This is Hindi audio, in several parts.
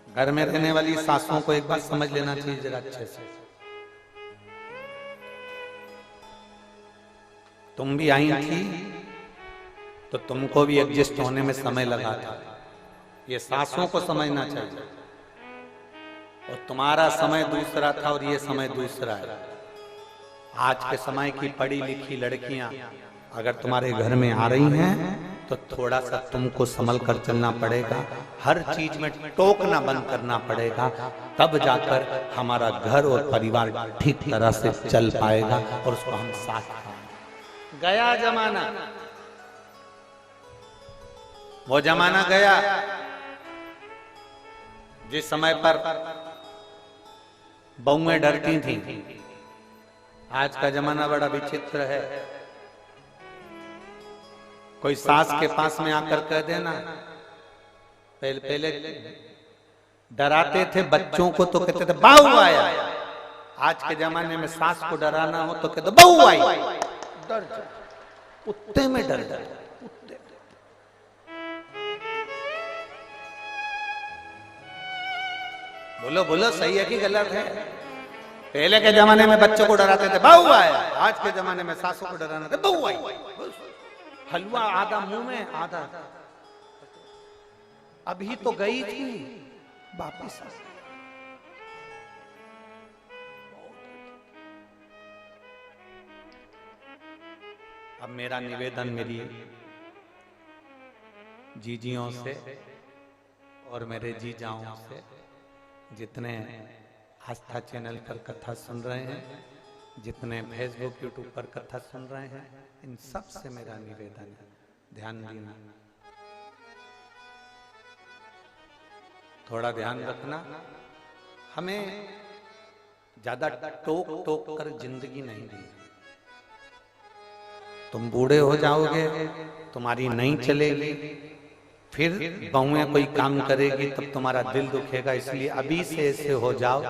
घर में रहने वाली सासुओं को एक बात समझ लेना चाहिए जरा अच्छे से। तुम भी आई थी तो तुमको भी एडजस्ट होने में समय लगा था, ये सासुओं को समझना चाहिए। और तुम्हारा समय दूसरा था और ये समय दूसरा है। आज के समय की पढ़ी लिखी लड़कियां अगर तुम्हारे घर में आ रही हैं तो थोड़ा सा तुमको संभल कर चलना पड़ेगा, हर चीज में टोकना बंद करना पड़ेगा, तब जाकर हमारा घर और परिवार ठीक तरह से चल पाएगा और उसको हम साथ पाएंगे। गया जमाना, वो जमाना गया जिस समय पर बहुएं डरती थीं। आज का जमाना बड़ा विचित्र है। कोई सास के पास में आकर कह देना, पहले डराते थे बच्चों को तो कहते थे बहू आया। आज के जमाने में सास को डराना हो तो कहते बहू आई, डर जा, कुत्ते में डर जा। बोलो बोलो, सही है कि गलत है? पहले के जमाने में बच्चों को डराते थे बहू आया, आज के जमाने में सासों को डराना थे बहू आई। हलवा आधा मुंह में आधा, अभी तो गई थी वापिस। अब मेरा निवेदन मेरी जीजियों से और मेरे जीजाओं से, जितने आस्था चैनल पर कथा सुन रहे हैं, जितने फेसबुक यूट्यूब पर कथा सुन रहे हैं, इन सब से मेरा निवेदन है, ध्यान देना, थोड़ा ध्यान रखना। हमें ज्यादा टोक टोक कर जिंदगी नहीं दी। तुम बूढ़े हो जाओगे, तुम्हारी नहीं चलेगी, फिर बहुएं कोई काम करेगी तब तुम्हारा दिल दुखेगा। इसलिए अभी से ऐसे हो जाओ,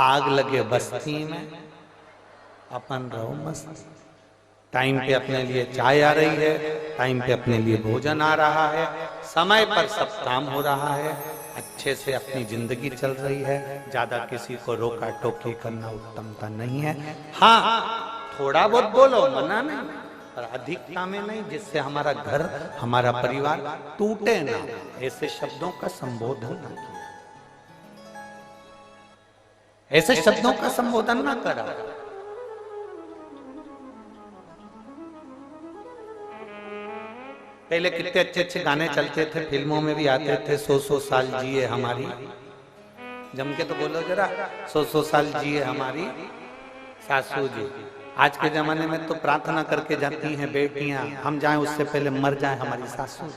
आग लगे बस्ती में अपन रहो मस्त। टाइम पे अपने लिए चाय आ रही है, टाइम पे अपने लिए भोजन आ रहा है, समय पर सब काम हो रहा है, अच्छे से अपनी जिंदगी चल रही है। ज्यादा किसी को रोका टोकी करना उत्तमता नहीं है। हाँ, थोड़ा बहुत बोलो, मना नहीं, पर अधिकता में नहीं, जिससे हमारा घर हमारा परिवार टूटे ना। ऐसे शब्दों का संबोधन ना किया, ऐसे शब्दों का संबोधन ना करा। पहले कितने अच्छे अच्छे गाने चलते थे, फिल्मों में भी आते थे, 100 साल जिए हमारी, जम के तो बोलो जरा, 100 साल जिए हमारी सासू जी। आज के जमाने में तो प्रार्थना करके जाती हैं बेटियां, हम जाएं उससे पहले मर जाएं हमारी सासू।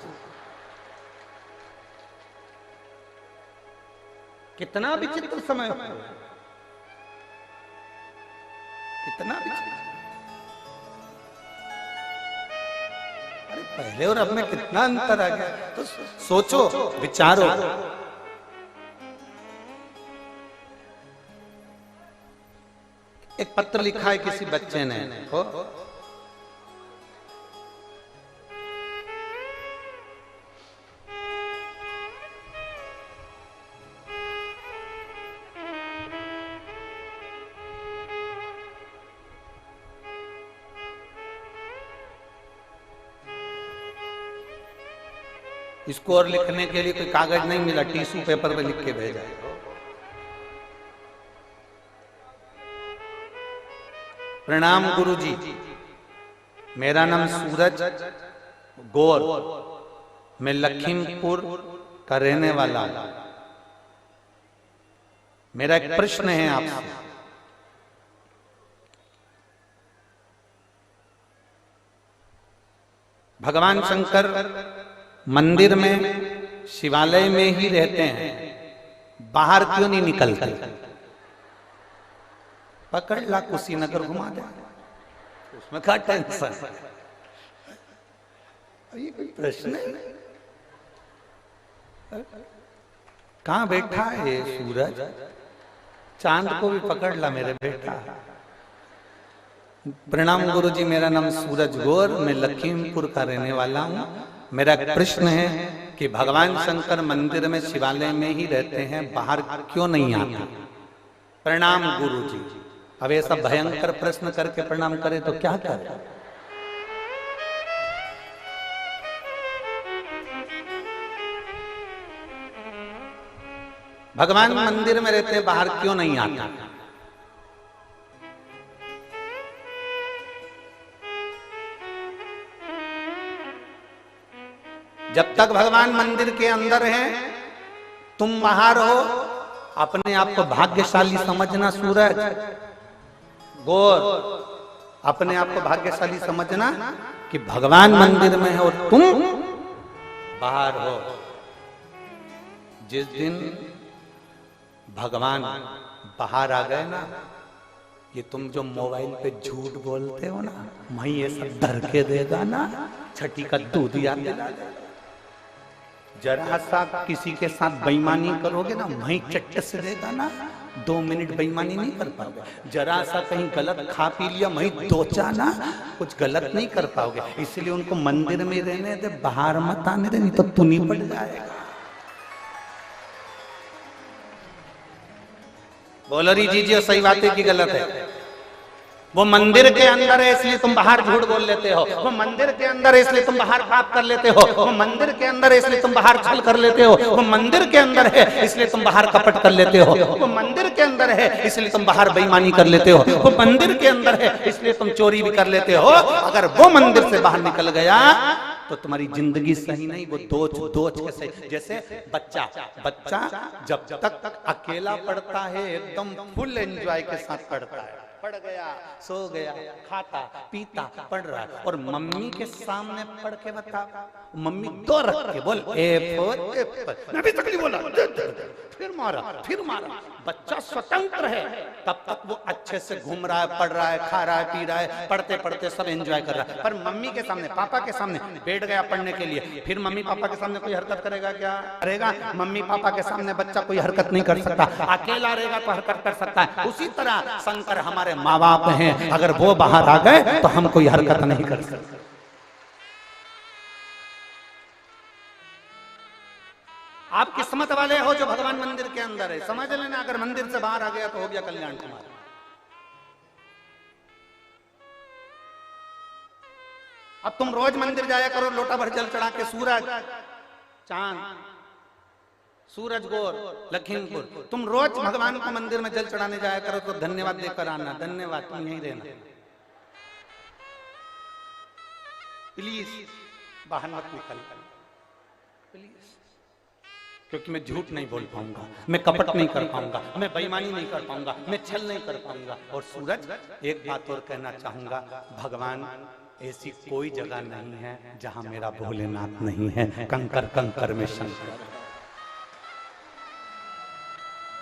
कितना विचित्र समय हो, कितना विचित्र। अरे पहले और अब में कितना अंतर आ गया, तो सोचो, विचारो। एक पत्र लिखा है किसी बच्चे ने, हो इसको और लिखने के लिए कोई कागज नहीं मिला, टिश्यू पेपर पे लिख के भेजा। प्रणाम गुरुजी, मेरा नाम सूरज गौर, मैं लखीमपुर का रहने वाला हूं। मेरा एक प्रश्न है आपसे। भगवान शंकर मंदिर में, शिवालय में ही रहते हैं, बाहर क्यों नहीं निकलते? पकड़ ला, कुशीनगर घुमा दे, उसमें क्या टेंशन? ये कोई प्रश्न है? कहां बैठा है ये सूरज? चांद को भी पकड़ ला मेरे बेटा। प्रणाम गुरुजी, मेरा नाम सूरज गौर, मैं लखीमपुर का रहने वाला हूं। मेरा एक प्रश्न है, कि भगवान शंकर मंदिर में शिवालय में ही रहते हैं, बाहर क्यों नहीं आते? प्रणाम गुरु जी। अब ऐसा भयंकर प्रश्न करके प्रणाम करे तो क्या करे? भगवान मंदिर में रहते हैं, बाहर क्यों नहीं आते? जब तक भगवान मंदिर के अंदर हैं, तुम बाहर हो, अपने आप को भाग्यशाली समझना। सूरज, गौर, अपने आप को भाग्यशाली समझना कि भगवान मंदिर में है और तुम बाहर हो। जिस दिन भगवान बाहर आ गए ना, ये तुम जो मोबाइल पे झूठ बोलते हो ना, मैं ये सब धर के देगा ना, छठी का दूध याद दिला दे। जरा सा किसी के साथ बेईमानी करोगे ना, मैं चट्ट से देगा ना, 2 मिनट बेईमानी नहीं कर पाओगे। जरा सा कहीं गलत खा पी लिया, मैं दोचा ना, कुछ गलत नहीं कर पाओगे। इसलिए उनको मंदिर में रहने दे, बाहर मत आने दे, नहीं तो तुनी पड़ जाएगा। बोलो री जी, सही बात है कि गलत है? वो मंदिर के अंदर है इसलिए तुम बाहर झूठ बोल लेते हो, वो मंदिर के अंदर है इसलिए तुम बाहर पाप कर लेते हो, वो मंदिर के अंदर है इसलिए तुम बाहर छल कर लेते हो, वो मंदिर के अंदर है इसलिए तुम बाहर कपट कर लेते हो, वो मंदिर के अंदर है इसलिए तुम बाहर बेईमानी कर लेते हो, वो मंदिर के अंदर है इसलिए तुम चोरी भी कर लेते हो। अगर वो मंदिर से बाहर निकल गया तो तुम्हारी जिंदगी सही नहीं, वो दोच के सही। जैसे बच्चा जब तक अकेला पढ़ता है, एकदम फुल एंजॉय के साथ पढ़ता है, पढ़ गया, सो गया, खाता पीता पढ़ रहा है, और मम्मी के सामने पढ़ के बता, मम्मी दो रख के बोल ए फोर एप्पल, मैं भी तकलीफ बोला, फिर मारा। बच्चा स्वतंत्र है, तब तक वो अच्छे से घूम रहा है, पढ़ रहा है, खा रहा है, पी रहा है, पढ़ते पढ़ते सब एंजॉय कर रहा है। पर मम्मी के सामने, पापा के सामने बैठ गया पढ़ने के लिए, फिर मम्मी पापा के सामने कोई हरकत करेगा? क्या करेगा? मम्मी पापा के सामने बच्चा कोई हरकत नहीं कर सकता, अकेला रहेगा तो हरकत कर सकता है। उसी तरह शंकर हमारे माँ बाप हैं, अगर वो बाहर आ गए तो हम कोई हरकत नहीं कर सकते। आप किस्मत वाले हो जो भगवान मंदिर के अंदर है, समझ लेना। अगर मंदिर से बाहर आ गया तो हो गया कल्याण तुम्हारा। अब तुम रोज मंदिर जाया करो, लोटा भर जल चढ़ा के, सूरज चांद, सूरज गौर लखीमपुर, तुम रोज भगवान को मंदिर में जल चढ़ाने जाया करो तो धन्यवाद देकर आना। धन्यवाद, तुम यहीं रहना, प्लीज बाहर मत निकल प्लीज, क्योंकि मैं झूठ नहीं बोल पाऊंगा, मैं कपट नहीं कर पाऊंगा, मैं बेईमानी नहीं कर पाऊंगा, मैं छल नहीं कर पाऊंगा। और सूरज, एक बात और कहना चाहूंगा, भगवान ऐसी कोई जगह नहीं है जहां मेरा भोलेनाथ नहीं है। कंकर कंकर में शंकर,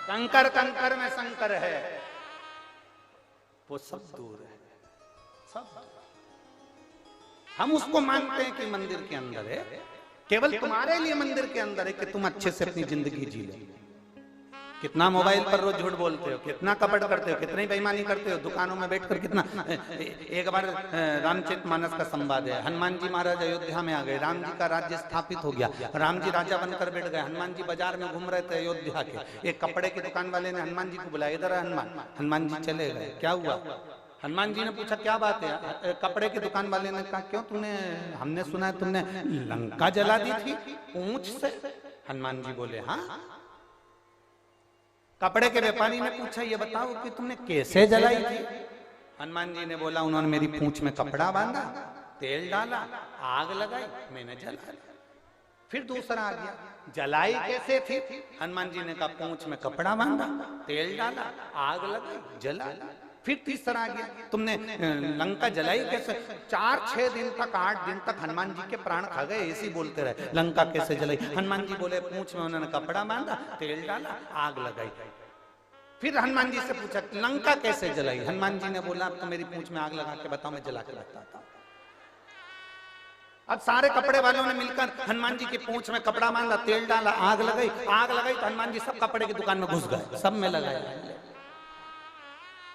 कंकर कंकर में शंकर है, वो सब दूर है, सब दूर। हम उसको मानते हैं कि मंदिर के अंदर है, केवल तुम्हारे लिए मंदिर के अंदर है कि तुम अच्छे से अपनी जिंदगी जी लो। कितना मोबाइल पर रोज झूठ बोलते हो, कितना कपट करते हो, कितनी बेईमानी करते हो, दुकानों में बैठकर कितना। एक बार रामचरितमानस का संवाद है, हनुमान जी महाराज अयोध्या में आ गए, राम जी का राज्य स्थापित हो गया, राम जी राजा बनकर बैठ गए, हनुमान जी बाजार में घूम रहे थे अयोध्या के। एक कपड़े की दुकान वाले ने हनुमान जी को बुलाया, इधर हनुमान। हनुमान जी चले गए, क्या हुआ? हनुमान जी ने पूछा क्या बात है? कपड़े की दुकान वाले ने कहा क्यों तूने, हमने सुना है तुमने लंका जला दी थी ऊंच से। हनुमान जी बोले हाँ। कपड़े के व्यापारी ने पूछा ये बताओ कि तुमने कैसे जलाई थी? हनुमान जी ने बोला उन्होंने मेरी पूंछ में कपड़ा बांधा, तेल डाला, आग लगाई, मैंने जला। फिर दूसरा आ गया, जलाई कैसे थी? हनुमान जी ने कहा पूंछ में कपड़ा बांधा, तेल डाला, आग लगाई, जला। फिर तीसरा आ गया, तुमने लंका जलाई कैसे? 4-6 दिन तक 8 दिन तक हनुमान जी के प्राण खा गए, ऐसे बोलते रहे लंका कैसे जलाई। हनुमान जी बोले पूंछ में उन्होंने कपड़ा बांधा, तेल डाला, आग लगाई। फिर हनुमान जी से पूछा लंका कैसे जलाई? हनुमान जी ने बोला अब तो मेरी पूंछ में आग लगा के बताओ, मैं जला के बताता हूं। अब सारे कपड़े वालों ने मिलकर हनुमान जी की पूंछ में कपड़ा बांधा, तेल डाला, आग लगाई। आग लगाई तो हनुमान जी सब कपड़े की दुकान में घुस गए, सब में लगाया।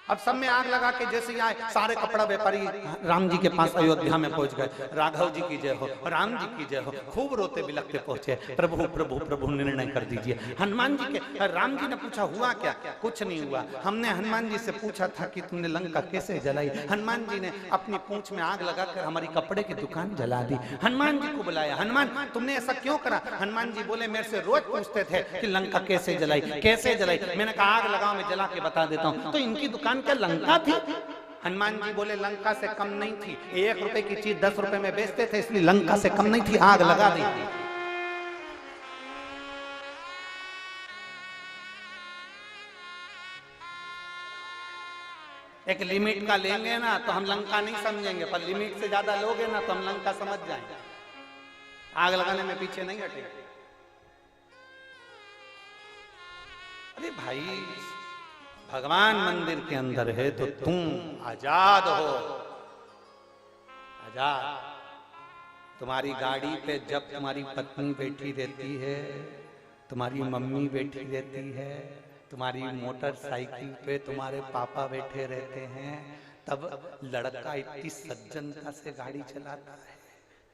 अब सब में आग लगा के जैसे आए सारे कपड़ा व्यापारी राम जी के पास अयोध्या में पहुंच गए। राघव जी की जय हो, राम जी की जय हो, खूब रोते बिलखते पहुंचे। प्रभु प्रभु प्रभु निर्णय कर दीजिए। हनुमान जी के, राम जी ने पूछा हुआ क्या? कुछ नहीं हुआ। हमने हनुमान जी से पूछा था कि तुमने लंका कैसे जलाई? हनुमान जी ने अपनी पूंछ में आग लगाकर हमारी कपड़े की दुकान जला दी। हनुमान जी को बुलाया, हनुमान तुमने ऐसा क्यों करा? हनुमान जी बोले मेरे से रोज पूछते थे कि लंका कैसे जलाई, कैसे जलाई। मैंने कहा आग लगाओ, मैं जला के बता देता हूँ। तो इनकी दुकान क्या लंका थी? हनुमान जी बोले लंका से कम नहीं थी। 1 रुपए की चीज 10 रुपए में बेचते थे, इसलिए लंका से कम नहीं थी, आग लगा दी। एक लिमिट का लेंगे ना तो हम लंका नहीं समझेंगे, पर लिमिट से ज्यादा लोगे ना तो हम लंका समझ जाएंगे। आग लगाने में पीछे नहीं हटे। अरे भाई, भगवान मंदिर के अंदर है तो तुम आजाद हो, आजाद। तुम्हारी गाड़ी पे जब तुम्हारी पत्नी बैठी रहती है, तुम्हारी मम्मी बैठी रहती है, तुम्हारी मोटरसाइकिल पे तुम्हारे पापा बैठे रहते हैं, तब लड़का इतनी सज्जनता से गाड़ी चलाता है,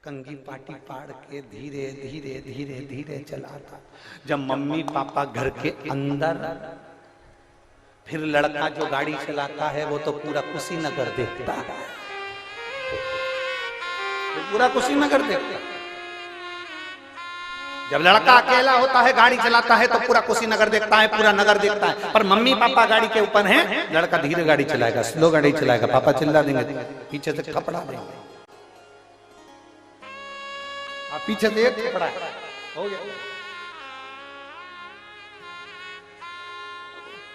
कंगी पाटी पाड़ के धीरे धीरे धीरे धीरे चलाता। जब मम्मी पापा घर के अंदर, फिर लड़का जो गाड़ी चलाता है वो तो पूरा कुशीनगर देखता है, तो पूरा कुशीनगर देखता है। जब लड़का अकेला होता है गाड़ी चलाता है तो पूरा कुशीनगर देखता है, पूरा नगर देखता है। पर मम्मी पापा गाड़ी के ऊपर हैं, लड़का धीरे गाड़ी चलाएगा, स्लो गाड़ी चलाएगा, पापा चिल्ला देंगे, पीछे से कपड़ा देंगे, पीछे से एक कपड़ा हो गया,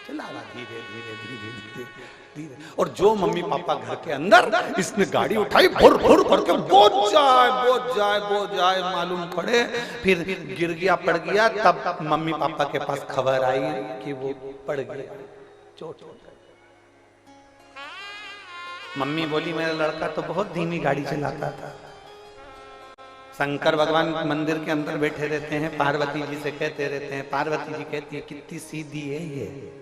चला रहा धीरे धीरे धीरे धीरे धीरे। और जो मम्मी पापा घर के अंदर, इसने गाड़ी उठाई भुर भुर करके बोझ जाए मालूम पड़े, फिर गिर गया पड़ गया, तब मम्मी पापा के पास खबर आई कि वो पड़ गया, चोट। मम्मी बोली मेरा लड़का तो बहुत धीमी गाड़ी चलाता था। शंकर भगवान मंदिर के अंदर बैठे रहते हैं, पार्वती जी से कहते रहते हैं, पार्वती जी कहती है कितनी सीधी है ये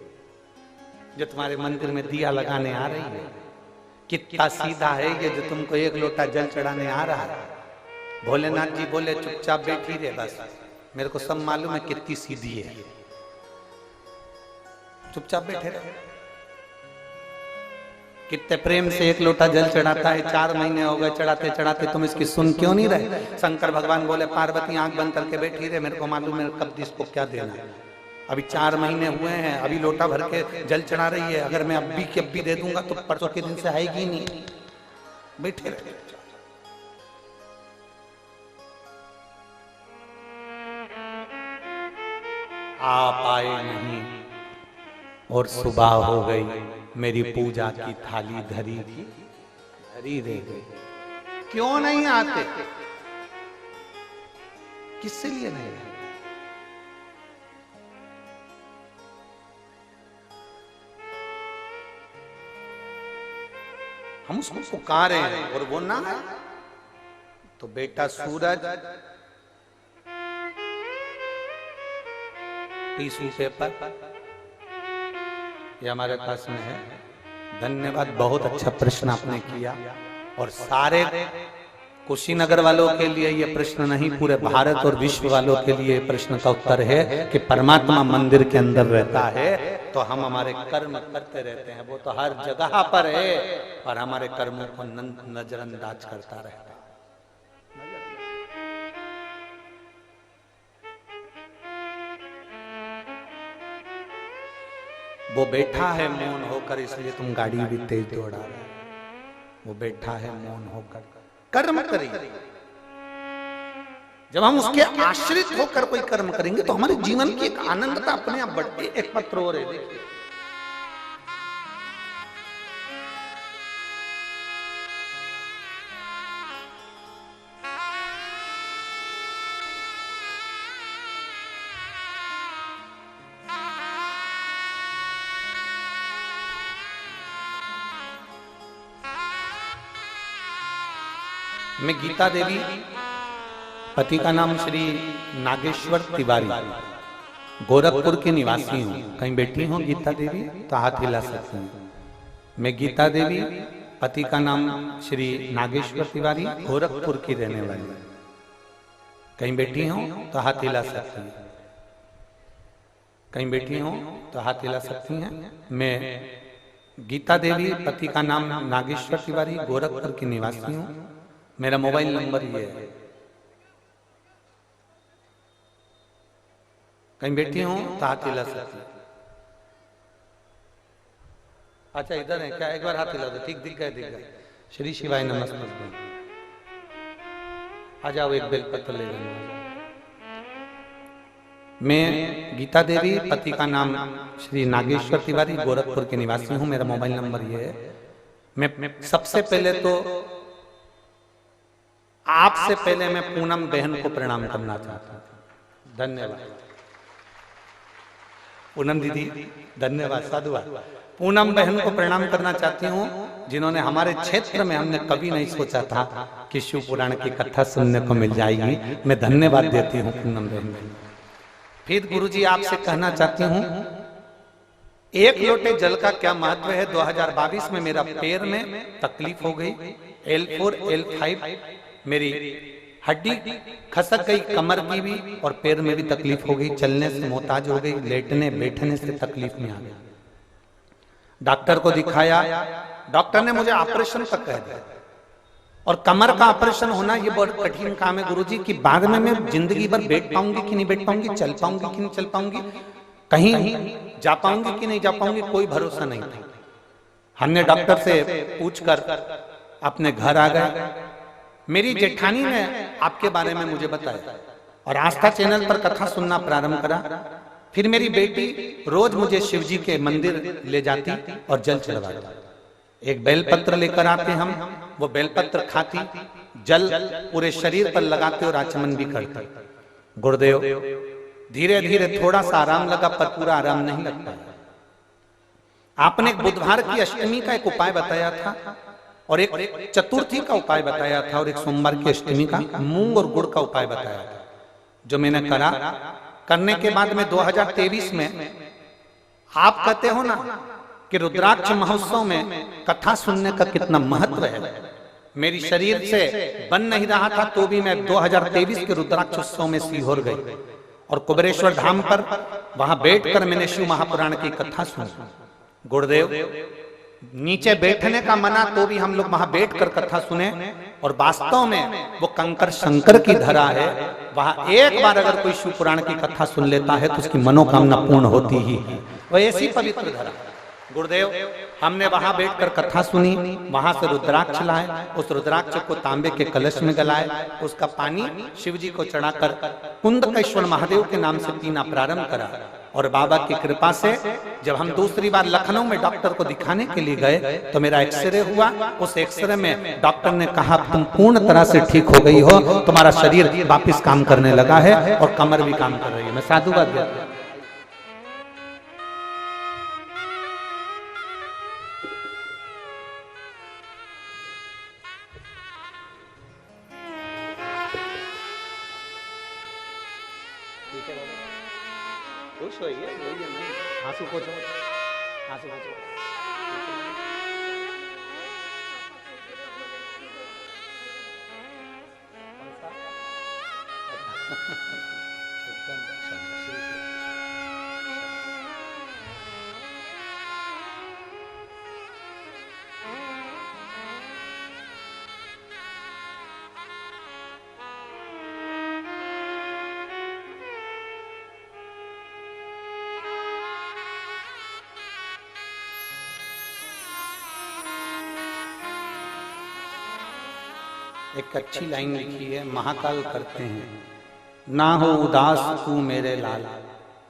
जो तुम्हारे मंदिर में दिया लगाने आ रही है, कितना सीधा है ये जो तुमको 1 लोटा जल चढ़ाने आ रहा है। भोलेनाथ जी बोले चुपचाप बैठी रहे, बस मेरे को सब मालूम है कितनी सीधी है, चुपचाप बैठे रहे। कितने प्रेम से 1 लोटा जल चढ़ाता है, 4 महीने हो गए चढ़ाते चढ़ाते, तुम इसकी सुन क्यों नहीं रहे? शंकर भगवान बोले पार्वती आंख बंद करके बैठी रहे, मेरे को मालूम है कब इसको क्या देना है। अभी 4 महीने हुए हैं, अभी लोटा भर के जल चढ़ा रही है, अगर मैं अभी के अभी दे दूंगा तो परसों के दिन से आएगी नहीं, बैठे रहे। आप आए नहीं और सुबह हो गई, मेरी पूजा की थाली धरी रह गई। क्यों नहीं आते? किससे लिए नहीं आते? हम उसको पुकारे और वो ना आए तो बेटा सूरज टिश्यू पेपर ये हमारे पास में है। धन्यवाद, बहुत अच्छा प्रश्न आपने किया। और सारे कुशीनगर वालों के लिए ये प्रश्न नहीं, पूरे भारत और विश्व वालों के लिए प्रश्न का उत्तर है कि परमात्मा मंदिर के अंदर रहता है तो हम हमारे कर्म करते रहते हैं, वो तो हर जगह पर है और हमारे कर्मों को नजरअंदाज करता रहता है। वो बैठा है मौन होकर, इसलिए तुम गाड़ी भी तेज दौड़ा रहे हो। वो बैठा है मौन होकर, कर्म करेंगे। जब हम उसके आश्रित होकर कोई कर्म करेंगे तो हमारे जीवन की एक आनंदता अपने आप बढ़ती है। एक पत्र और है, देखिए मैं गीता देवी, पति का नाम श्री नागेश्वर तिवारी, गोरखपुर के निवासी हूँ। कहीं बैठी हो गीता देवी तो हाथ हिला सकते हैं। मैं गीता देवी, पति का नाम श्री नागेश्वर तिवारी, गोरखपुर की रहने वाली। कहीं बैठी हो तो हाथ हिला सकती हैं, कहीं बैठी हो तो हाथ हिला सकती हैं। मैं गीता देवी, पति का नाम नागेश्वर तिवारी, गोरखपुर की निवासी हूँ। मेरा मोबाइल नंबर ये है। कहीं बैठी हो तो हाथ हिला सकती है। अच्छा इधर है क्या? एक बार हाथ हिला दो। ठीक दिख गए, दिख गए। श्री शिवाय नमस्ते। आ जाओ, एक बेलपत्र ले लेना। मैं गीता देवी, पति का नाम श्री नागेश्वर तिवारी, गोरखपुर के निवासी हूं। मेरा मोबाइल नंबर ये है। मैं सबसे पहले तो आपसे पहले मैं पूनम बहन को प्रणाम करना चाहता हूं। धन्यवाद पूनम दीदी, धन्यवाद, साधुवाद। पूनम बहन को प्रणाम करना चाहती हूँ, जिन्होंने हमारे क्षेत्र में, हमने कभी नहीं सोचा था कि शिव पुराण की कथा सुनने को मिल जाएगी। मैं धन्यवाद देती हूँ पूनम बहन को। फिर गुरुजी आपसे कहना चाहती हूँ, एक लोटे जल का क्या महत्व है। 2022 में मेरा पैर में तकलीफ हो गई, L4 L5 मेरी हड्डी खसक गई, कमर की भी और पैर में भी तकलीफ हो गई, चलने से मोहताज हो गई, लेटने बैठने से तकलीफ में आ गई। डॉक्टर को दिखाया, डॉक्टर ने मुझे ऑपरेशन तक कह दिया। और कमर का ऑपरेशन होना ये बहुत कठिन काम है गुरुजी, कि बाद में मैं जिंदगी भर बैठ पाऊंगी कि नहीं बैठ पाऊंगी, चल पाऊंगी कि नहीं चल पाऊंगी, कहीं जा पाऊंगी कि नहीं जा पाऊंगी, कोई भरोसा नहीं था। हमने डॉक्टर से पूछकर अपने घर आ गए। मेरी जेठानी ने आपके बारे में मुझे बताया और आस्था चैनल पर कथा सुनना प्रारंभ करा। फिर मेरी बेटी रोज मुझे शिव जी के मंदिर ले जाती और जल चढ़वाती। एक बेलपत्र लेकर आते हम, वो बेलपत्र खाती, जल पूरे शरीर पर लगाते और आचमन भी करते। गुरुदेव धीरे धीरे थोड़ा सा आराम लगा, पर पूरा आराम नहीं लगता। आपने एक बुधवार की अष्टमी का एक उपाय बताया था और एक चतुर्थी का उपाय बताया था और एक सोमवार की अष्टमी का मूंग और गुड़ का उपाय बताया था, जो मैंने करा। करने के बाद में 2023 में आप कहते हो ना कि रुद्राक्ष महोत्सव में कथा सुनने का कितना महत्व है। मेरी शरीर से बन नहीं रहा था तो भी मैं 2023 के रुद्राक्ष उत्सव में सीहोर गई और कुबेरेश्वर धाम पर वहां बैठकर मैंने शिव महापुराण की कथा सुनी। गुरुदेव नीचे बैठने का मना तो भी हम लोग वहां बैठकर कथा सुने और वास्तव में वो कंकर शंकर की धरा है। वहां एक बार अगर कोई शिव पुराण की कथा सुन लेता है तो उसकी मनोकामना पूर्ण होती ही है। वह ऐसी पवित्र धरा। गुरुदेव हमने वहां बैठकर कथा सुनी, वहां से रुद्राक्ष लाए, उस रुद्राक्ष को तांबे के कलश में गलाए, उसका पानी शिव जी को चढ़ाकर कुंदकेश्वर महादेव के नाम से पीना प्रारंभ करा। और बाबा की कृपा से जब हम दूसरी बार लखनऊ में डॉक्टर को दिखाने के लिए गए तो मेरा एक्सरे हुआ। उस एक्सरे में डॉक्टर ने कहा तुम पूर्ण तरह से ठीक हो गई हो, तुम्हारा शरीर वापस काम करने लगा है और कमर भी काम कर रही है। मैं साधुवाद देता हूं। खुश होइए, आंसू पोछो, आंसू पोछो। एक अच्छी लाइन लिखी है, महाकाल करते हैं, ना हो उदास तू मेरे लाल,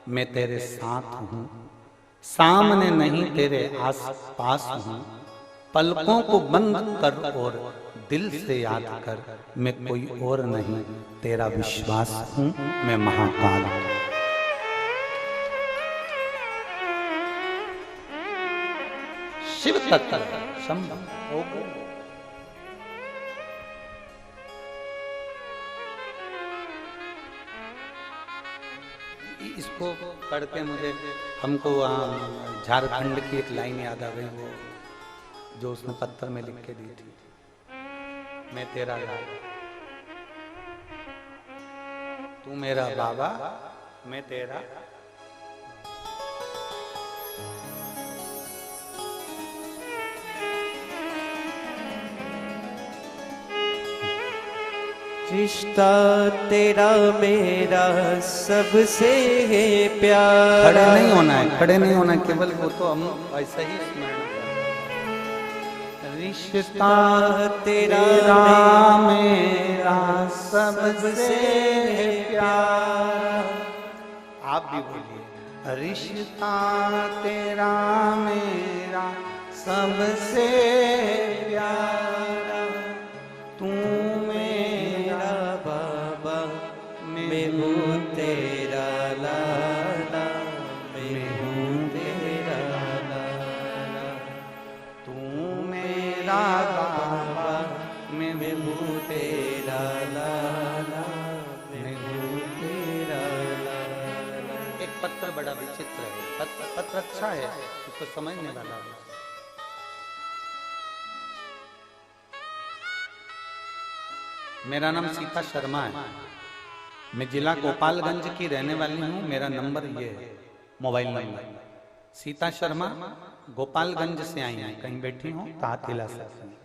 मैं तेरे साथ हूँ, सामने नहीं तेरे आस पास हूँ, पलकों को बंद कर और दिल से याद कर, मैं कोई और नहीं तेरा विश्वास हूँ, मैं महाकाल हूँ। शिव तत्व संभव इसको पढ़ के मुझे हमको झारखंड की एक लाइन याद आ गई। वो जो उसने पत्थर में लिख के दी थी, मैं तेरा लाल, तू मेरा बाबा, मैं तेरा। रिश्ता तेरा मेरा सबसे है प्यारा। खड़े नहीं होना है, खड़े नहीं होना है, केवल वो तो हम ऐसा ही स्मरण करें। रिश्ता तेरा मेरा सबसे है प्यारा। आप भी बोलिए, रिश्ता तेरा मेरा सबसे प्यारा, तू मेरा बाबा, मैं हूँ तेरा लाला, मैं हूँ तेरा लाला, तू मेरा बाबा, मैं हूँ तेरा लाला, मैं हूँ तेरा लाला। एक पत्र बड़ा विचित्र है, पत्र अच्छा है, उसको समझने वाला है। मेरा नाम सीता शर्मा है, मैं जिला गोपालगंज की रहने वाली हूँ। मेरा नंबर ये है, मोबाइल नंबर। सीता शर्मा गोपालगंज से आई हैं, कहीं बैठी हूँ तो हाथ हिला सकती हैं।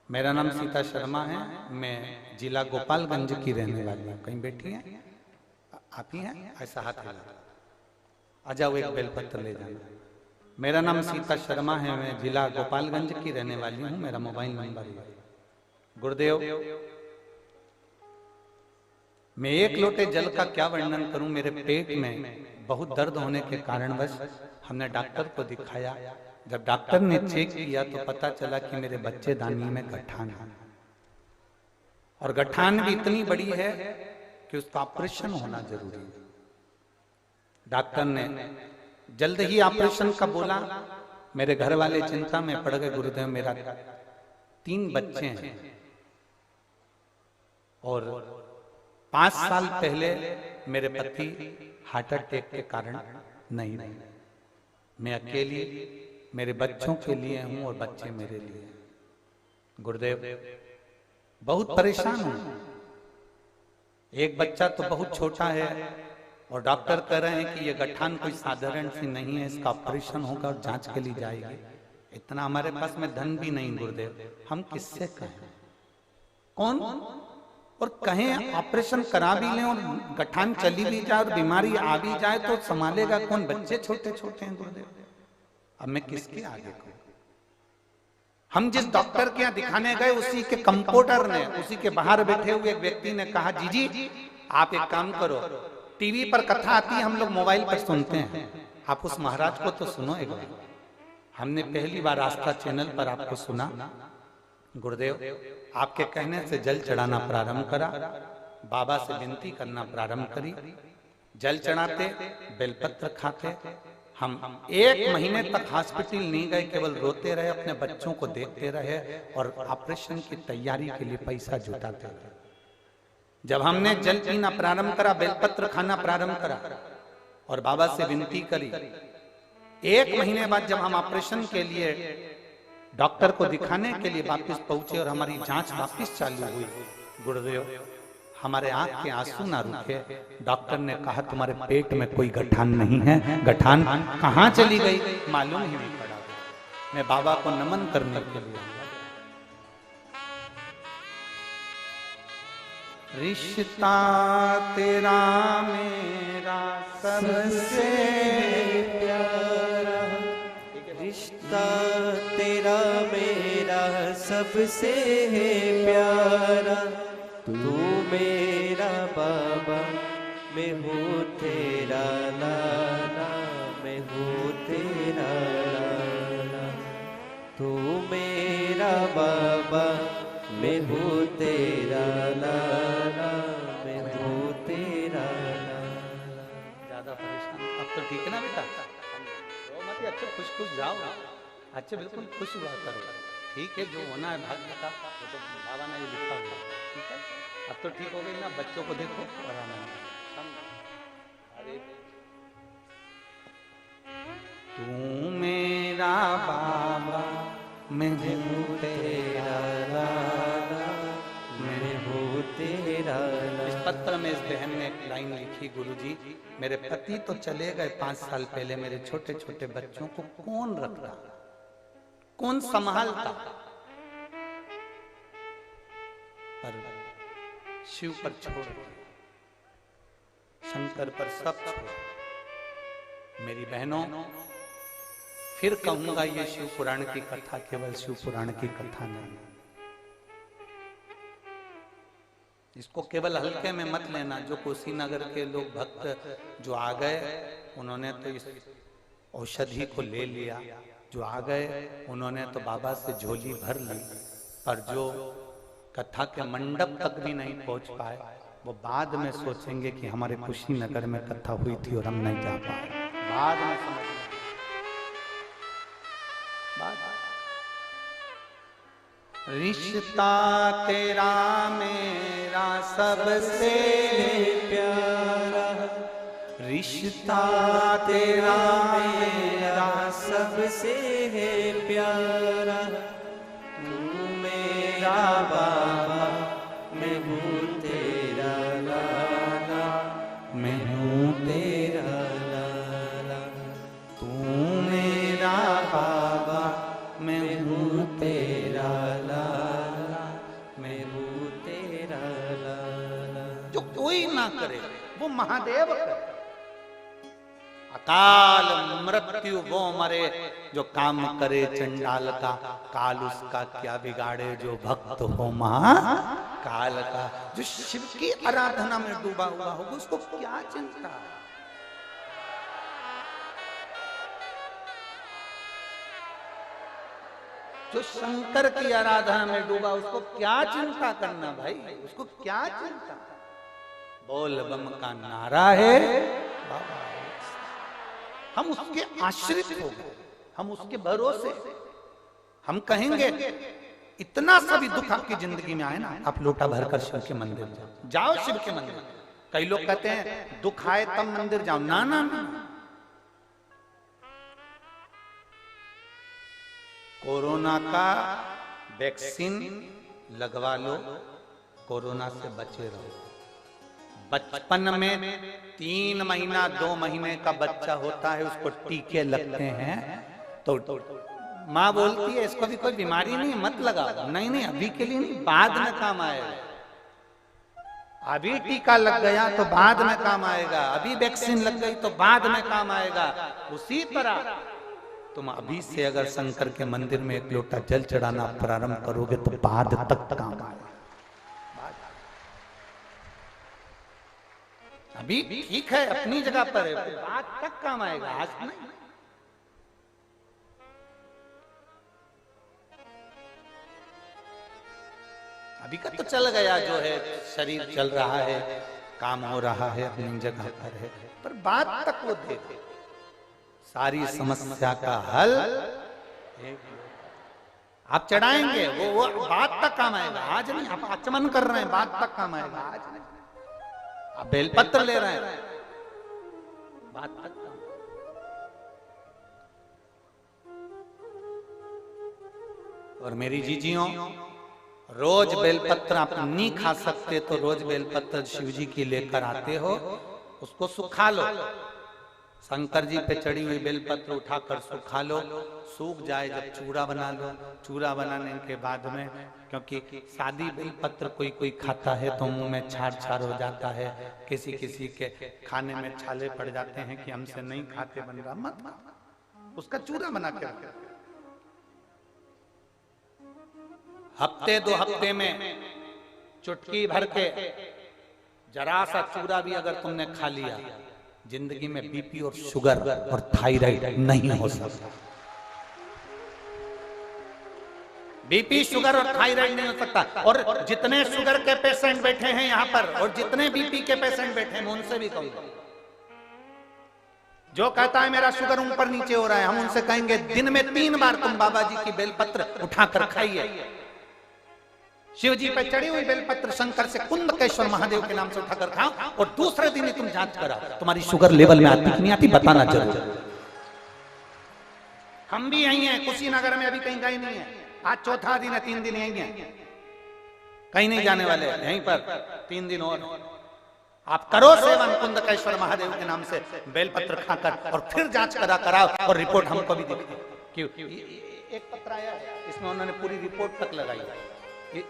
मेरा नाम सीता शर्मा है, मैं जिला गोपालगंज की रहने वाली हूँ, कहीं बैठी हैं आप ही हैं, ऐसा हाथ हिला। आ जाओ, एक बेलपत्र ले जाना। मेरा नाम सीता शर्मा है, मैं जिला गोपालगंज की रहने वाली हूँ, मेरा मोबाइल नंबर है। गुरुदेव, मैं एक लोटे जल का क्या वर्णन करूं, मेरे पेट में बहुत दर्द होने के कारणवश हमने डॉक्टर को दिखाया। जब डॉक्टर ने चेक किया तो पता चला कि मेरे बच्चेदानी में गठान है, और गठान भी इतनी बड़ी है कि उसका ऑपरेशन होना जरूरी है। डॉक्टर ने जल्द ही ऑपरेशन का बोला। मेरे घर वाले चिंता में पड़ गए। गुरुदेव, मेरा 3 बच्चे हैं और 5 साल पहले मेरे पति हार्ट अटैक के कारण नहीं रहे। मैं अकेली मेरे बच्चों के लिए हूं और बच्चे मेरे लिए। गुरुदेव, बहुत परेशान हूं। एक बच्चा तो बहुत छोटा है और डॉक्टर कह रहे हैं कि ये गठान कोई साधारण सी नहीं है, इसका ऑपरेशन होगा और जांच के लिए जाएगी। इतना हमारे पास में धन भी नहीं। गुरुदेव, हम किससे कहें, कौन और कहें ऑपरेशन करा भी लें और गठान चली भी जाए और बीमारी आ भी जाए तो संभालेगा कौन? बच्चे छोटे छोटे हैं। गुरुदेव, अब मैं किसके आगे कहूं? हम जिस डॉक्टर के यहाँ दिखाने गए, उसी के कंपाउंडर ने, उसी के बाहर बैठे हुए एक व्यक्ति ने कहा, जीजी आप एक काम करो, टीवी पर कथा आती है, हम लोग मोबाइल पर सुनते हैं, आप उस महाराज को तो सुनो एक बार। हमने पहली बार आस्था चैनल पर आपको सुना। गुरुदेव, आपके कहने से जल चढ़ाना प्रारंभ करा, बाबा से विनती करना प्रारंभ करी। जल चढ़ाते, बेलपत्र खाते। हम 1 महीने तक हॉस्पिटल नहीं गए, केवल रोते रहे, अपने बच्चों को देखते रहे और ऑपरेशन की तैयारी के लिए पैसा जुटाते रहे। जब हमने जल पीना प्रारंभ करा, बेलपत्र खाना प्रारंभ करा और बाबा से विनती करी, 1 महीने बाद जब हम ऑपरेशन के लिए डॉक्टर को दिखाने के लिए वापस पहुंचे और हमारी जांच वापस चालू हुई, गुरुदेव हमारे आंख के आंसू ना रुके। डॉक्टर ने कहा, तुम्हारे पेट में कोई गठान नहीं है। गठान कहाँ चली गई मालूम ही नहीं पड़ा। मैं बाबा को नमन करने के लिए, रिश्ता तेरा मेरा सबसे प्यारा, रिश्ता तेरा मेरा सबसे है प्यारा, तू मेरा बाबा, मैं हूँ तेरा लाला, मैं हूँ तेरा लाला, तू मेरा बाबा, मैं हूँ तेरा लाला, मैं हूँ तेरा लाला। ज्यादा परेशान अब तो ठीक है ना बेटा? मत, अच्छे खुश खुश जाओ, अच्छे बिल्कुल खुश हुआ करो। ठीक है, जो होना है भाग्य का वो तो बाबा ने लिखा हुआ। ठीक है, अब तो ठीक हो गई ना? बच्चों को देखो और आनंद। अरे तू मेरा बाबा, मैं हूँ तेरा लाला, मैं हूँ तेरा इस पत्र में इस बहन ने एक लाइन लिखी, गुरुजी मेरे पति तो चले गए 5 साल पहले, मेरे छोटे छोटे बच्चों को कौन रखता, कौन संभालता, पर शिव पर छोड़, शंकर पर सब छोड़। मेरी बहनों, फिर कहूंगा ये शिव पुराण की कथा केवल शिव पुराण की कथा नहीं, इसको केवल हल्के में मत लेना। जो कुशीनगर के लोग भक्त जो आ गए उन्होंने तो इस औषधि को ले लिया, जो आ गए उन्होंने तो बाबा से झोली भर ली, पर जो कथा के मंडप तक भी नहीं पहुंच पाए वो बाद में सोचेंगे कि हमारे कुशीनगर में कथा हुई थी और हम नहीं जा पाए, बाद में समझ रिश्ता तेरा मेरा सबसे प्यारा, रिश्ता तेरा मेरा सबसे है प्यारा, तू मेरा बाबा, मैं हूँ तेरा लाला, मैं हूँ तेरा लाला, तू मेरा बाबा, मैं हूँ तेरा लाला, मैं हूँ तेरा लाला। जो कोई ना करे वो महादेव करे, अकाल मृत्यु वो मरे जो काम करे चंडाल का, काल उसका क्या बिगाड़े जो भक्त हो महाकाल का। जो शिव की आराधना में डूबा हुआ होगा उसको क्या चिंता है? जो शंकर की आराधना में डूबा उसको क्या चिंता करना भाई, उसको क्या चिंता। बोल बम का नारा है बाबा, हम उसके आश्रित हो गए, हम उसके भरोसे। हम कहेंगे इतना सभी दुख आपकी जिंदगी में आए ना, आप लोटा भरकर शिव के मंदिर जाओ, जाओ शिव के मंदिर। कई लोग कहते हैं दुख आए तब मंदिर जाओ, ना ना ना। कोरोना का वैक्सीन लगवा लो, कोरोना से बचे रहो। बचपन में 3 महीना 2 महीने का बच्चा होता है, उसको टीके लगते हैं तो माँ बोलती है इसको भी कोई बीमारी नहीं, मत लगाओ। नहीं नहीं, अभी के लिए नहीं, बाद में काम आएगा। अभी टीका लग गया तो बाद में काम आएगा, अभी वैक्सीन लग गई तो बाद में काम आएगा। उसी तरह तुम अभी से अगर शंकर के मंदिर में 1 लोटा जल चढ़ाना प्रारंभ करोगे तो बाद तक काम आएगा। अभी ठीक है, अपनी जगह पर है, बाद तक काम आएगा, आज नहीं। अभी का तो चल गया, जो है शरीर चल रहा है, काम हो रहा है, अपनी जगह पर है, पर बाद तक वो देखे। सारी समस्या का हल आप चढ़ाएंगे, वो बाद तक काम आएगा, आज नहीं। आप आचमन कर रहे हैं, बाद तक काम आएगा, आज नहीं। आप बेलपत्र ले रहे हैं, बात तक। और मेरी जीजियों, रोज बेलपत्र आप नहीं खा सकते तो रोज बेलपत्र शिव जी की लेकर आते हो, उसको सुखा लो। शंकर जी पे चढ़ी हुई बेलपत्र उठाकर सुखा लो, सूख जाए जब चूड़ा बना लो। चूड़ा बनाने के बाद में, क्योंकि सादी बेलपत्र कोई कोई खाता है तो मुंह में छार छार हो जाता है, किसी किसी के खाने में छाले पड़ जाते हैं कि हमसे नहीं खाते बन रहा, मत खाओ, उसका चूड़ा बना के रखो। हफ्ते 2 हफ्ते में चुटकी भर के जरा सा चूड़ा भी अगर तुमने खा लिया, जिंदगी में बीपी और शुगर और थायराइड नहीं हो सकता। बीपी, शुगर और थायराइड नहीं हो सकता। और जितने शुगर के पेशेंट बैठे हैं यहाँ पर और जितने बीपी के पेशेंट बैठे हैं, मैं उनसे भी कहूंगा, जो कहता है मेरा शुगर ऊपर नीचे हो रहा है, हम उनसे कहेंगे दिन में 3 बार तुम बाबा जी की बेलपत्र उठाकर खाइए। शिव जी पर चढ़ी हुई बेलपत्र शंकर से कुंदकेश्वर महादेव के नाम से उठाकर खाओ, और दूसरे दिन ही तुम जांच कराओ तुम्हारी शुगर लेवल में आती कि नहीं आती, बताना जरूर। हम भी यही हैं, कुशीनगर में अभी कहीं गए नहीं है। आज चौथा दिन है, 3 दिन यहीं है, कहीं नहीं जाने वाले, यहीं पर 3 दिन और। आप करो सेवन कुंदकेश्वर महादेव के नाम से बेलपत्र खाकर और फिर जांच कराओ और रिपोर्ट हमको भी दिखाओ। क्यों एक पत्र आया है, इसमें उन्होंने पूरी रिपोर्ट तक लगाई है।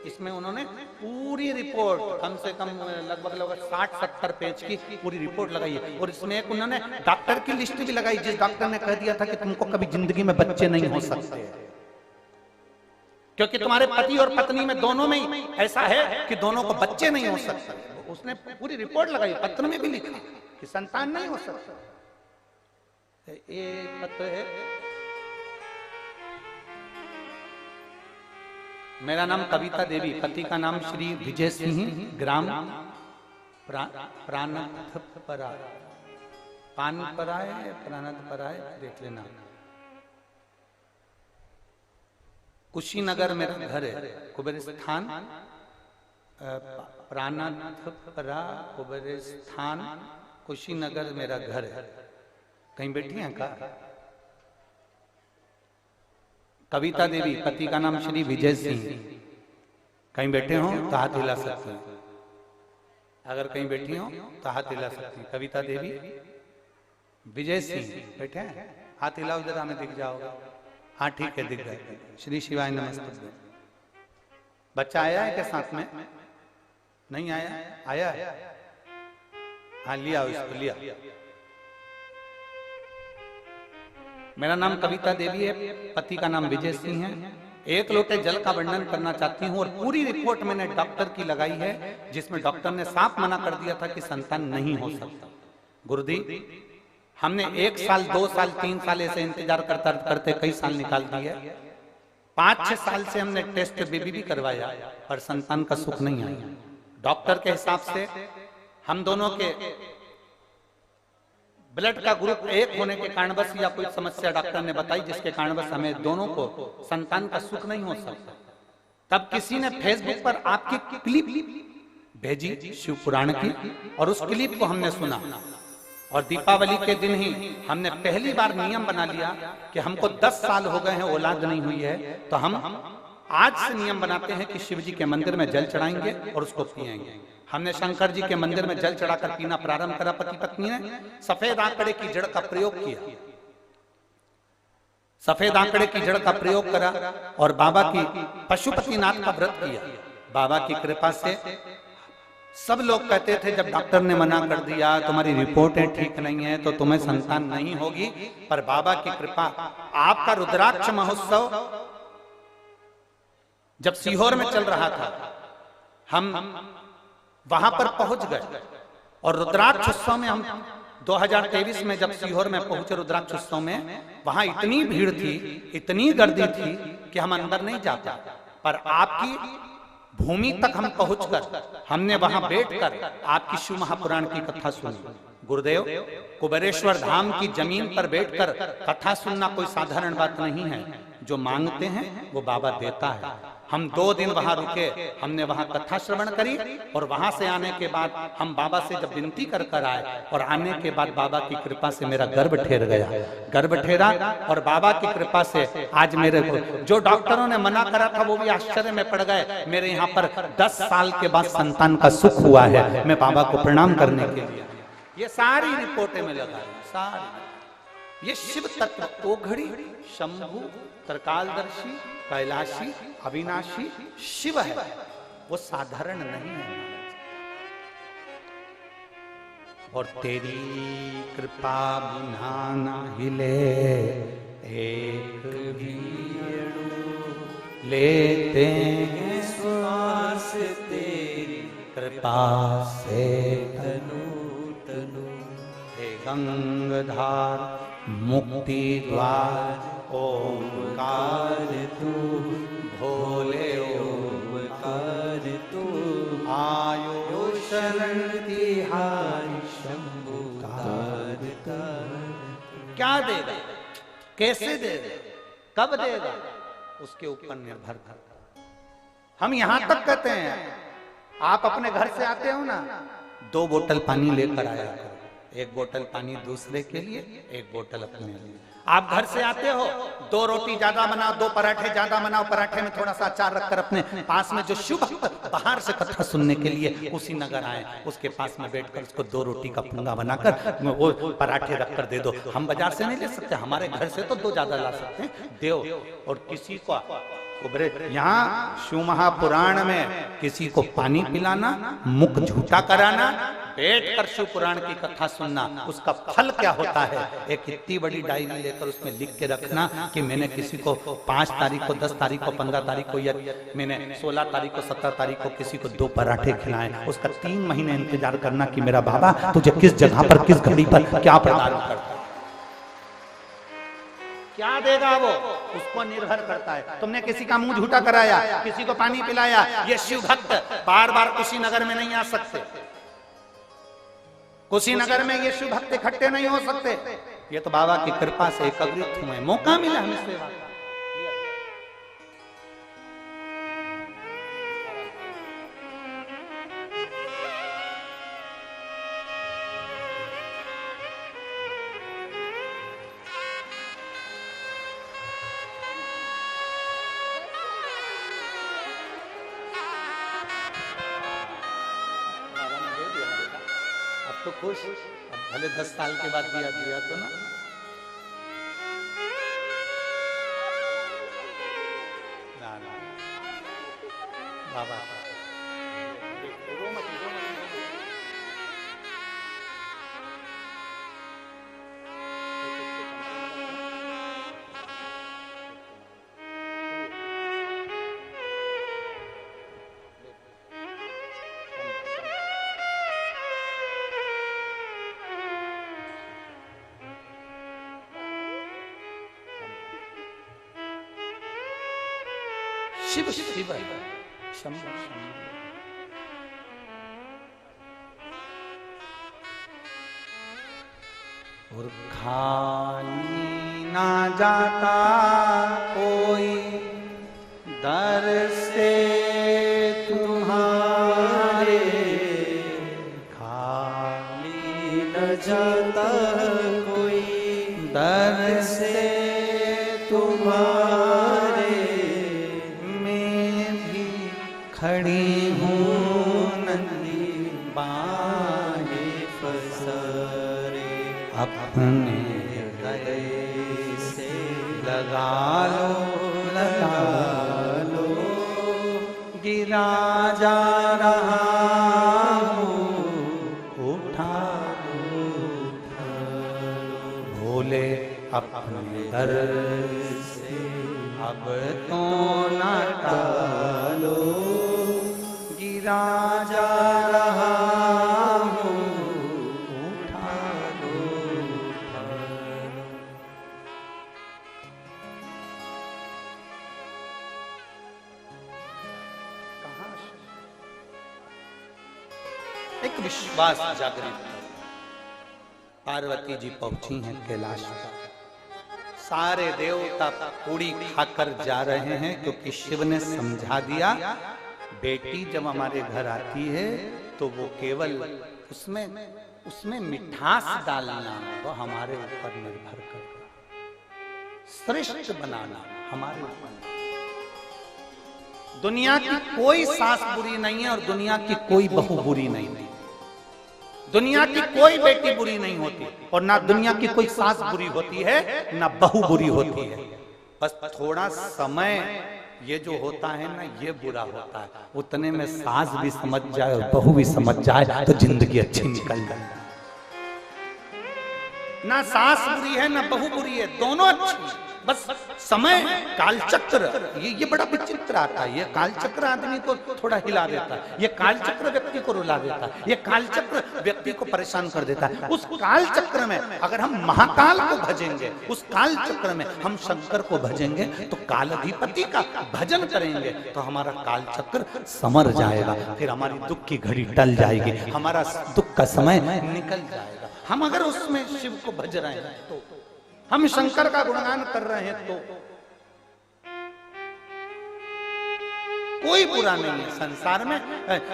इसमें उन्होंने पूरी रिपोर्ट कम से कम लगभग 60-70 पेज की पूरी रिपोर्ट लगाई है। और इसमें एक उन्होंने डॉक्टर की लिस्ट भी लगाई, जिस डॉक्टर ने कह दिया था कि तुमको कभी जिंदगी में बच्चे नहीं हो सकते, क्योंकि तुम्हारे पति और पत्नी में दोनों में ही ऐसा है कि दोनों को बच्चे नहीं हो सकते। उसने पूरी रिपोर्ट लगाई, पत्र में भी लिखा कि संतान नहीं हो सकता। ये पत्र है, मेरा नाम कविता देवी, पति का नाम श्री विजय सिंह, ग्राम प्राणथपरा, पानपराय प्राणथपराय, देख लेना, कुशीनगर मेरा घर है, कुबेरस्थान प्राणथपरा कुबेरस्थान कुशीनगर मेरा घर है। कहीं बैठी हैं का? कविता देवी, पति का नाम श्री विजय सिंह। कहीं बैठे हो तो हाथ हिला सकते हैं, अगर कहीं बैठी हो तो हाथ हिला सकती हैं। कविता देवी, विजय सिंह बैठे हैं, हाथ हिलाओ जरा, हमें दिख जाओगे। हाँ ठीक है, दिख गए। श्री शिवाय नमस्ते। बच्चा आया है क्या साथ में? नहीं आया? आया है? हाँ लिया उसको, लिया। मेरा नाम कविता देवी है, पति का नाम विजय सिंह है। एक लोटे जल का वर्णन करना चाहती हूँ और पूरी रिपोर्ट मैंने डॉक्टर की लगाई है, जिसमें डॉक्टर ने साफ मना कर दिया था कि संतान नहीं हो सकता। गुरुदी, हमने 1 साल 2 साल 3 साल ऐसे इंतजार करते करते कई साल निकाल दिए। 5-6 साल से हमने टेस्ट बेबी भी करवाया, पर संतान का सुख नहीं आया। डॉक्टर के हिसाब से हम दोनों के ब्लड का ग्रुप एक होने के कारणवश या कोई समस्या डॉक्टर ने बताई, जिसके कारणवश हमें दोनों को संतान का सुख नहीं हो सकता। तब किसी ने फेसबुक पर आपकी क्लिप भेजी शिव पुराण की, और उस क्लिप को हमने सुना। और दीपावली के दिन ही हमने पहली बार नियम बना लिया कि हमको 10 साल हो गए हैं औलाद नहीं हुई है, तो हम आज से नियम बनाते हैं कि शिव जी के मंदिर में जल चढ़ाएंगे और उसको पिएंगे। हमने शंकर जी के मंदिर में जल चढ़ाकर पीना प्रारंभ करा। पति पत्नी ने सफेद आंकड़े की जड़ का प्रयोग किया, सफेद आंकड़े की जड़ का प्रयोग करा और बाबा की पशुपतिनाथ का व्रत किया। बाबा की कृपा से सब लोग कहते थे, जब डॉक्टर ने मना कर दिया तुम्हारी रिपोर्टें ठीक नहीं है तो तुम्हें संतान नहीं होगी, पर बाबा की कृपा, आपका रुद्राक्ष महोत्सव जब सीहोर में चल रहा था, हम वहां पर पहुंच गए और रुद्राक्ष उत्सव में हम 2023 में जब सीहोर में पहुंचे रुद्राक्ष उत्सव में, वहां इतनी भीड़ थी, इतनी गर्दी थी कि हम अंदर नहीं जा पाए। पर आपकी भूमि तक हम पहुंचकर हमने वहां बैठकर आपकी शिव महापुराण की कथा सुनी। गुरुदेव, कुबेरेश्वर धाम की जमीन पर बैठकर कथा सुनना कोई साधारण बात नहीं है। जो मांगते हैं वो बाबा देता है। हम 2 दिन वहां रुके, हमने वहां कथा श्रवण करी और वहां से आने के बाद हम बाबा से जब विनती कर कर आए और आने के बाद बाबा की कृपा से मेरा गर्भ ठहर गया, गर्भ ठहरा और बाबा की कृपा से आज मेरे को जो डॉक्टरों ने मना करा था वो भी आश्चर्य में पड़ गए। मेरे यहाँ पर 10 साल के बाद संतान का सुख हुआ है। मैं बाबा को प्रणाम करने के लिए ये सारी रिपोर्टें में लगा सारी। ये शिव तत्व ओघड़ी, शंभु, त्रिकालदर्शी, कैलाशी, अविनाशी शिव है, वो साधारण नहीं है। और तेरी कृपा बिना ना हिले एक भी लेते हैं श्वास, तेरी कृपा से तनु तनु। हे गंगाधार मुक्ति द्वार ओंकार तू, भोले ओंकार तू, आयो शरण तिहारी शंभु तार तार। क्या देगा, कैसे देगा, कब देगा, उसके ऊपर निर्भर करता। हम यहां तक कहते हैं, आप अपने घर से आते हो ना, 2 बोतल पानी लेकर आया करो। एक बोतल पानी दूसरे के लिए, एक बोतल अपने लिए। आप घर से आते हो, 2 रोटी ज्यादा बनाओ, 2 पराठे ज्यादा बनाओ, पराठे में थोड़ा सा अचार रखकर अपने पास में जो शुभ बाहर से कथा सुनने के लिए उसी नगर आए, उसके पास में बैठकर उसको 2 रोटी का पुंगा बनाकर वो पराठे रखकर दे दो। हम बाजार से नहीं ले सकते, हमारे घर से तो 2 ज्यादा ला सकते हैं, देव। और किसी को यहाँ शिव महापुराण में किसी को पानी पिलाना, मुख झूठा कराना, बैठकर शिव पुराण की कथा सुनना, उसका फल क्या होता है। एक इतनी बड़ी डायरी लेकर उसमें लिख के रखना कि मैंने किसी को 5 तारीख को, 10 तारीख को, 15 तारीख को, या मैंने 16 तारीख को, 17 तारीख को किसी को 2 पराठे खिलाए। उसका 3 महीने इंतजार करना कि मेरा बाबा तुझे किस जगह पर, किस घड़ी पर क्या प्रदान करता है, क्या देगा वो, उसको निर्भर करता है। तुमने किसी का मुंह झूठा कराया, किसी को पानी पिलाया, ये शिव भक्त बार बार कुशीनगर में नहीं आ सकते, कुशीनगर में ये शिव भक्त इकट्ठे नहीं हो सकते। ये तो बाबा की कृपा से एकत्रित हुए, मौका मिला हमें सेवा। तो खुश, अब भले 10 साल के बाद दिया तो ना। बाबा शिव शिव शंभु और खाली ना जाता कोई दर से तुम्हारे, खाली न जाता कोई दर से तुम्हारे, खड़ी हूँ नंदी बाहें पसारे, अपने गले से लगा लो, गिरा जा रहा हूँ, उठा लो, भोले अपने दर से अब तो न टालो, गिरा जा रहा हूँ, उठा लो। एक विश्वास जागृत, पार्वती जी पहुंची हैं कैलाश पर, सारे देवता पूरी खाकर जा रहे हैं, क्योंकि शिव ने समझा दिया बेटी जब हमारे घर आती है तो वो केवल उसमें मिठास डालना वो हमारे ऊपर निर्भर करता, श्रेष्ठ बनाना हमारे ऊपर। दुनिया की कोई सास बुरी नहीं है और दुनिया की कोई बहू बुरी नहीं है, दुनिया की कोई बेटी बुरी नहीं होती और ना दुनिया की कोई सास बुरी होती है ना बहू बुरी होती है। बस थोड़ा समय ये जो होता है ना ये बुरा होता है, उतने में सास भी समझ जाए और बहू भी समझ जाए तो जिंदगी अच्छी निकल जाए। ना सास बुरी है ना बहू बुरी है, दोनों अच्छी, बस समय कालचक्र ये बड़ा विचित्र आता है। ये कालचक्र आदमी को थोड़ा हिला देता है, ये कालचक्र व्यक्ति को रुला देता है, ये कालचक्र व्यक्ति को परेशान कर देता है। उस कालचक्र में अगर हम महाकाल को भजेंगे, उस कालचक्र में हम शंकर को भजेंगे, तो कालाधिपति का भजन करेंगे तो हमारा कालचक्र समर जाएगा, फिर हमारी दुख की घड़ी टल जाएगी, हमारा दुख का समय निकल जाएगा। हम अगर उसमें शिव को भज रहे हैं तो, हम शंकर का गुणगान कर रहे हैं तो कोई बुरा नहीं है संसार में।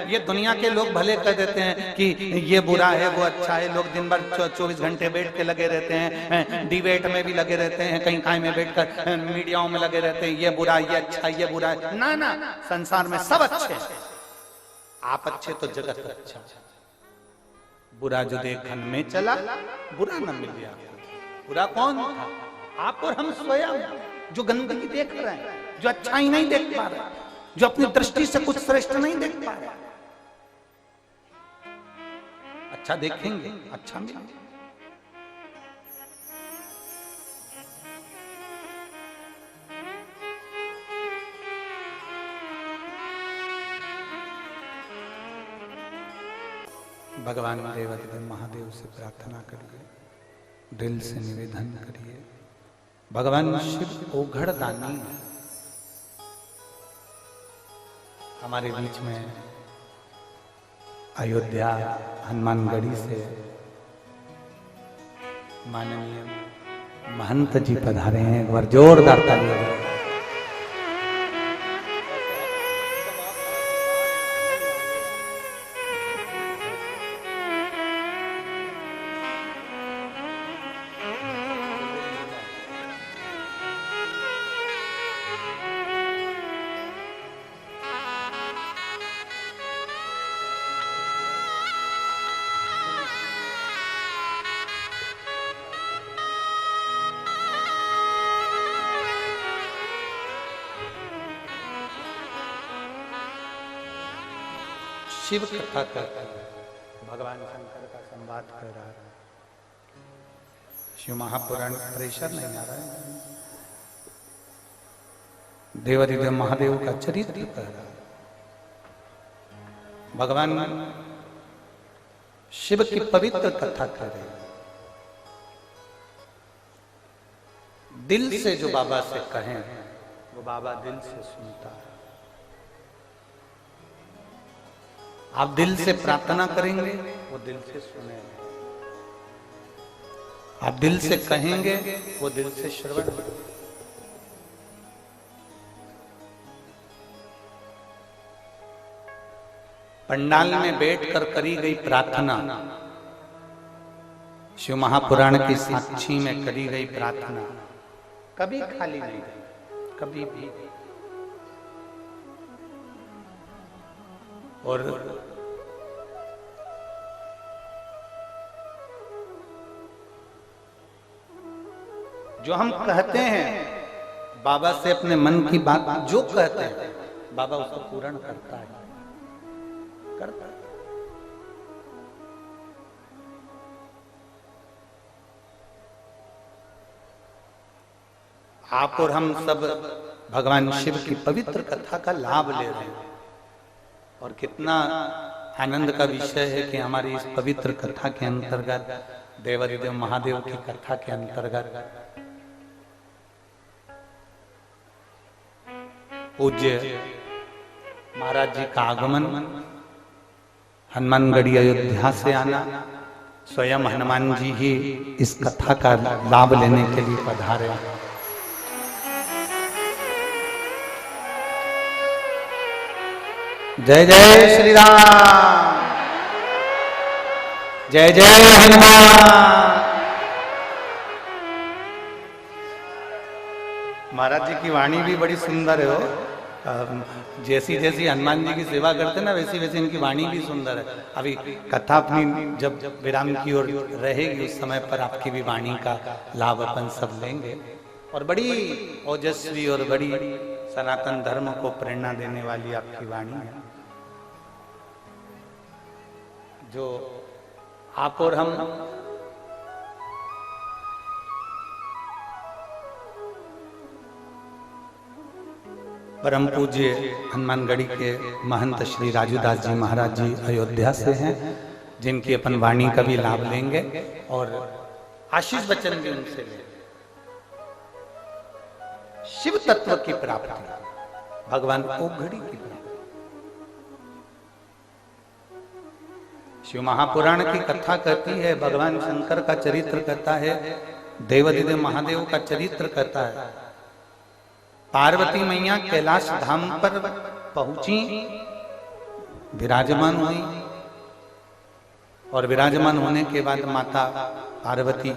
ये दुनिया के लोग भले कह देते हैं कि ये बुरा है वो अच्छा है, लोग दिन भर 24 घंटे बैठ के लगे रहते हैं, डिबेट में भी लगे रहते हैं, कहीं कहीं में बैठकर मीडियाओं में लगे रहते हैं, ये बुरा ये अच्छा ये बुरा है। ना ना, संसार में सब अच्छे हैं, आप अच्छे तो जगत अच्छा। बुरा जो देखन में चला बुरा न मिल गया। बुरा कौन था? आप और हम स्वयं, जो गंदगी देख रहे हैं, जो अच्छा ही नहीं देख पा रहे, जो अपनी दृष्टि से कुछ श्रेष्ठ नहीं देख पा रहे। अच्छा देखेंगे अच्छा मिलेगा। भगवान देवाधिदेव महादेव से प्रार्थना करिए, दिल से निवेदन करिए। भगवान शिव ओघड़ दानी है। हमारे बीच में अयोध्या हनुमानगढ़ी से माननीय महंत जी पधारे हैं। एक बार जोरदार तालियां। शिव कथा करता है, भगवान शंकर का संवाद कर रहा है। शिव महापुराण प्रेशर नहीं आ रहा है, देवाधिदेव महादेव का चरित्र कर रहा है। भगवान शिव की पवित्र कथा कर रहे हैं। दिल से जो बाबा से कहें वो बाबा दिल से सुनता है। आप दिल से प्रार्थना करेंगे वो दिल से सुनेंगे, आप दिल से कहेंगे वो दिल से श्रवण। पंडाल में बैठकर करी गई प्रार्थना, शिव महापुराण की साक्षी में करी गई प्रार्थना कभी खाली नहीं गई, कभी भी। और जो हम कहते हैं बाबा से अपने मन की बात, जो कहते हैं बाबा उसको पूर्ण करता है, करता है। आप और हम सब भगवान शिव की पवित्र कथा का लाभ ले रहे हैं। और कितना आनंद का विषय है कि हमारी इस पवित्र कथा के अंतर्गत, देवाधिदेव महादेव की कथा के अंतर्गत पूज्य महाराज जी का आगमन, हनुमानगढ़ी अयोध्या से आना, स्वयं हनुमान जी ही इस कथा का लाभ लेने के लिए पधारे। जय जय श्री राम, जय जय हनुमान। महाराज जी की वाणी भी बड़ी सुंदर है हो। जैसी जैसी हनुमान जी की सेवा करते ना वैसी वैसी इनकी वाणी भी सुंदर है। अभी कथा अपनी जब विराम की ओर रहेगी उस समय पर आपकी भी वाणी का लाभ अपन सब लेंगे। और बड़ी ओजस्वी और बड़ी सनातन धर्म को प्रेरणा देने वाली आपकी वाणी है, जो आप और हम परम पूज्य हनुमानगढ़ी के महंत श्री राजूदास जी महाराज जी अयोध्या से हैं, जिनकी अपन वाणी का भी लाभ लेंगे और आशीष वचन भी उनसे लेंगे। शिव तत्व की प्राप्ति, भगवान ओघड़ी की प्राप्ति। शिव महापुराण की कथा कहती है, भगवान शंकर का चरित्र कहता है, देवाधिदेव महादेव का चरित्र कहता है। पार्वती मैया कैलाश धाम पर पहुंची, विराजमान हुई, और विराजमान होने के बाद माता पार्वती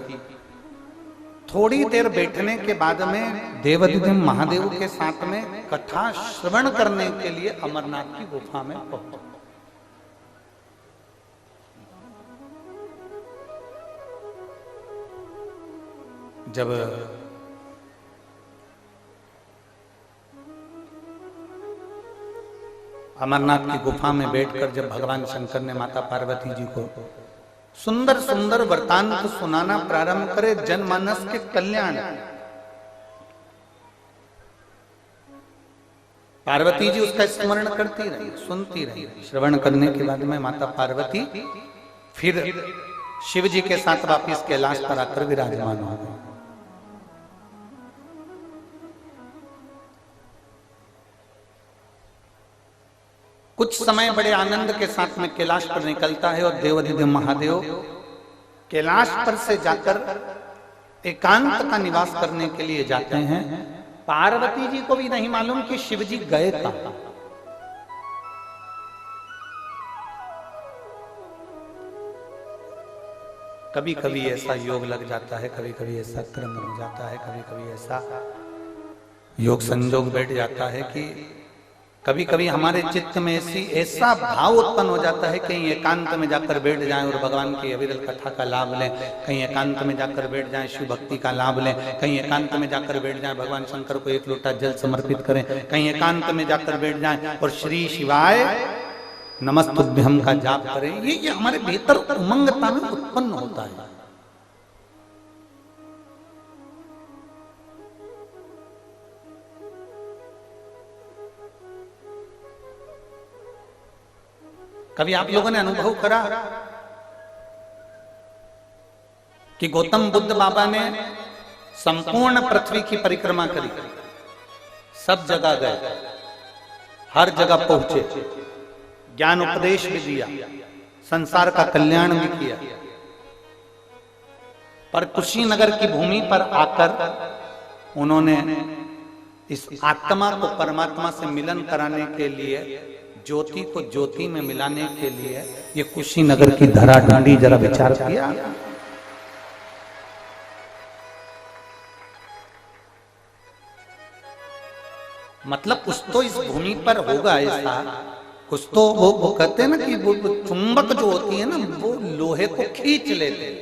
थोड़ी देर बैठने के बाद में देवाधिदेव महादेव के साथ में कथा श्रवण करने के लिए अमरनाथ की गुफा में पहुंचे। जब अमरनाथ की गुफा में बैठकर जब भगवान शंकर ने माता पार्वती जी को सुंदर सुंदर वृतांत सुनाना प्रारंभ करे जनमानस के कल्याण, पार्वती जी उसका स्मरण करती रही, सुनती रही। श्रवण करने के बाद में माता पार्वती फिर शिव जी के साथ वापिस कैलाश पर आकर विराजमान हो गई। कुछ समय बड़े आनंद के साथ में कैलाश पर निकलता है और देवाधिदेव महादेव कैलाश पर से जाकर एकांत का निवास करने के लिए जाते हैं। पार्वती जी को भी नहीं मालूम कि शिव जी गए कहां। कभी कभी ऐसा योग लग जाता है, कभी कभी ऐसा क्रम हो जाता है, कभी कभी ऐसा योग संजोग बैठ जाता है कि कभी कभी हमारे चित्त में ऐसा भाव उत्पन्न हो जाता है, कहीं एकांत में जाकर बैठ जाएं और भगवान की अविरल कथा का लाभ लें, कहीं एकांत में जाकर बैठ जाएं शिव भक्ति का लाभ लें, कहीं एकांत में जाकर बैठ जाएं भगवान शंकर को एक लोटा जल समर्पित करें, कहीं एकांत में जाकर बैठ जाएं और श्री शिवाय नमस्तुभ्यम का जाप करें। ये हमारे भीतर उमंगता में उत्पन्न होता है। कभी आप लोगों ने अनुभव करा कि गौतम बुद्ध बाबा ने संपूर्ण पृथ्वी की परिक्रमा करी, सब जगह गए, हर जगह पहुंचे, ज्ञान उपदेश भी दिया, संसार का कल्याण भी किया, पर कुशीनगर की भूमि पर आकर उन्होंने इस आत्मा को परमात्मा से मिलन कराने के लिए, ज्योति को ज्योति में मिलाने के लिए ये कुशीनगर की धरा ढूंढी। जरा विचार किया। मतलब कुछ तो इस भूमि पर होगा ऐसा, कुछ तो वो कहते हैं ना कि वो चुंबक जो होती है ना, वो लोहे को खींच लेते हैं।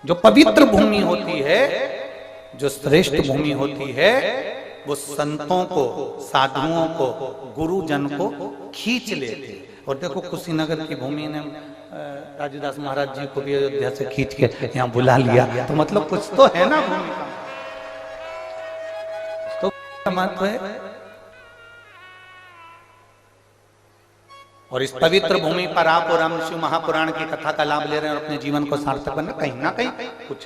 जो पवित्र भूमि होती है, जो श्रेष्ठ भूमि होती है, वो संतों को, साधुओं को, गुरुजन को खींच लेते। और देखो कुशीनगर की भूमि ने राजूदास महाराज जी को भी अयोध्या से खींच के यहाँ बुला लिया, तो मतलब कुछ तो है ना भूमि का, तो महत्व है। और इस पवित्र भूमि पर आप और हम शिव महापुराण की कथा का लाभ ले रहे हैं और अपने जीवन को सार्थक करना, कहीं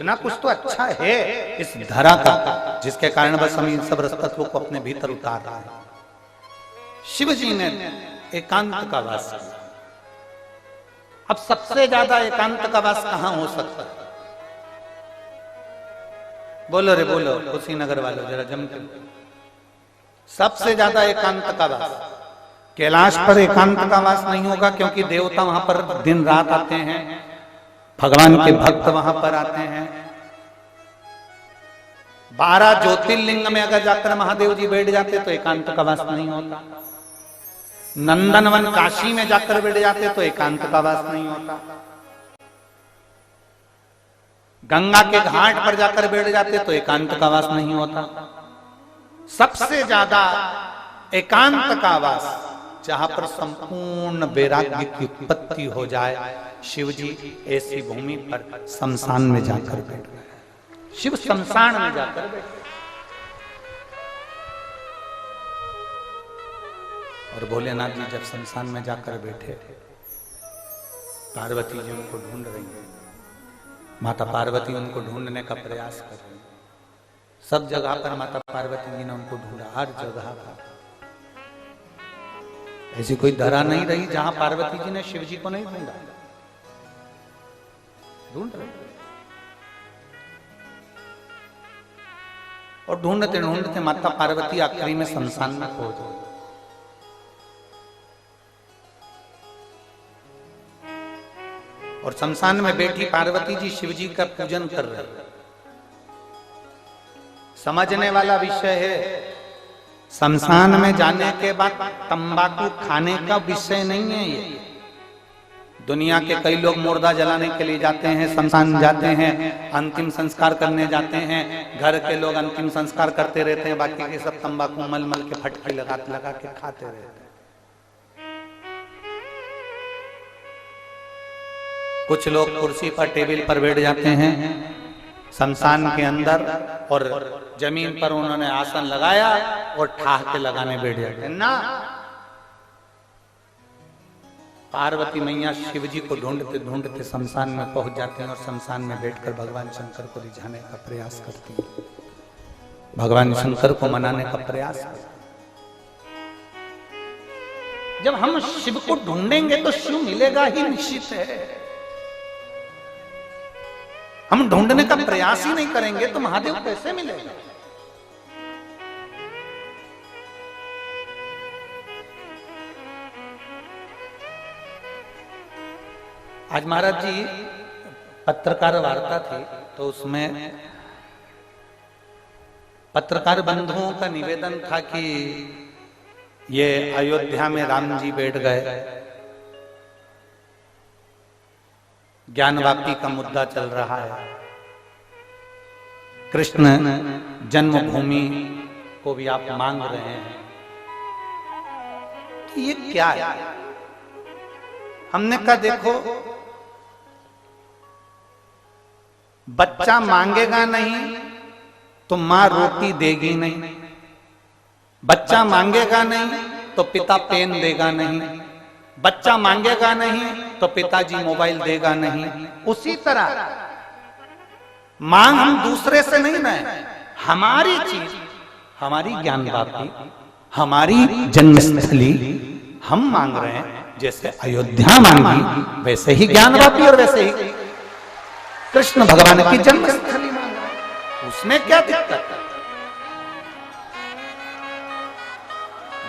ना कुछ तो अच्छा है इस धरा का, जिसके कारण बस हम इन सब रसतत्वों को अपने भीतर उतार रहे हैं। शिव जी ने एकांत का वास किया। अब सबसे ज्यादा एकांत का वास कहां हो सकता है? बोलो रे बोलो, कुशीनगर वालों जरा जम के। सबसे ज्यादा एकांत का वास कैलाश पर एकांत का वास नहीं होगा, क्योंकि देवता वहां पर दिन रात आते हैं, भगवान के भक्त वहां पर आते हैं। 12 ज्योतिर्लिंग में अगर जाकर महादेव जी बैठ जाते तो एकांत का वास नहीं होता। नंदनवन काशी में जाकर बैठ जाते तो एकांत का वास नहीं होता। गंगा के घाट पर जाकर बैठ जाते तो एकांत का वास नहीं होता। सबसे ज्यादा एकांत का वास जहां पर संपूर्ण वैराग्य की उत्पत्ति हो जाए, शिव जी ऐसी भूमि पर शमशान में जाकर बैठ गए। शिव शमशान में जाकर बैठे और भोलेनाथ जी जब शमशान में जाकर बैठे, पार्वती जी उनको ढूंढ रही है। माता पार्वती उनको ढूंढने का प्रयास कर रही है। सब जगह पर माता पार्वती जी ने उनको ढूंढा, हर जगह पर। ऐसी कोई धरा नहीं रही जहां पार्वती जी ने शिव जी को नहीं ढूंढा। ढूंढ रहे और ढूंढते ढूंढते माता पार्वती आखिरी में शमशान में पहुंच गई। और शमशान में बैठी पार्वती जी शिव जी का पूजन कर रहे हैं। समझने वाला विषय है, शमशान में जाने के बाद तंबाकू खाने का विषय नहीं है ये। दुनिया के कई लोग मुर्दा जलाने के लिए जाते हैं, शमशान जाते हैं, अंतिम संस्कार करने जाते हैं, घर के लोग अंतिम संस्कार करते रहते हैं, बाकी के सब तंबाकू मल मल के फटके लगा के खाते रहते हैं। कुछ लोग कुर्सी पर टेबल पर बैठ जाते हैं शमशान के अंदर और जमीन पर उन्होंने आसन लगाया और ठाह के लगाने बैठ जाते हैं ना। पार्वती मैया शिव जी को ढूंढते ढूंढते शमशान में पहुंच जाते हैं और शमशान में बैठकर भगवान शंकर को रिझाने का प्रयास करती हैं, भगवान शंकर को मनाने का प्रयास करती हैं। जब हम शिव को ढूंढेंगे तो शिव मिलेगा ही निश्चित है। हम ढूंढने का प्रयास ही नहीं करेंगे तो महादेव कैसे मिलेगा? आज महाराज जी पत्रकार वार्ता थी तो उसमें पत्रकार बंधुओं का निवेदन था कि ये अयोध्या में राम जी बैठ गए, ज्ञानवापी का मुद्दा चल रहा है, कृष्ण जन्मभूमि को भी आप मांग रहे हैं, तो ये क्या है? हमने कहा देखो, बच्चा मांगेगा नहीं तो मां रोटी देगी नहीं, बच्चा मांगेगा नहीं तो पिता पेन देगा नहीं, बच्चा मांगेगा नहीं तो पिताजी मोबाइल देगा नहीं। उसी तरह मांग हम दूसरे से नहीं रहे, हमारी चीज, हमारी ज्ञानवापी, हमारी जन्मस्थली हम मांग रहे हैं। जैसे अयोध्या मांगी वैसे ही ज्ञानवापी और वैसे ही कृष्ण भगवान की जन्मस्थली मांग रहे हैं। उसमें क्या दिक्कत है?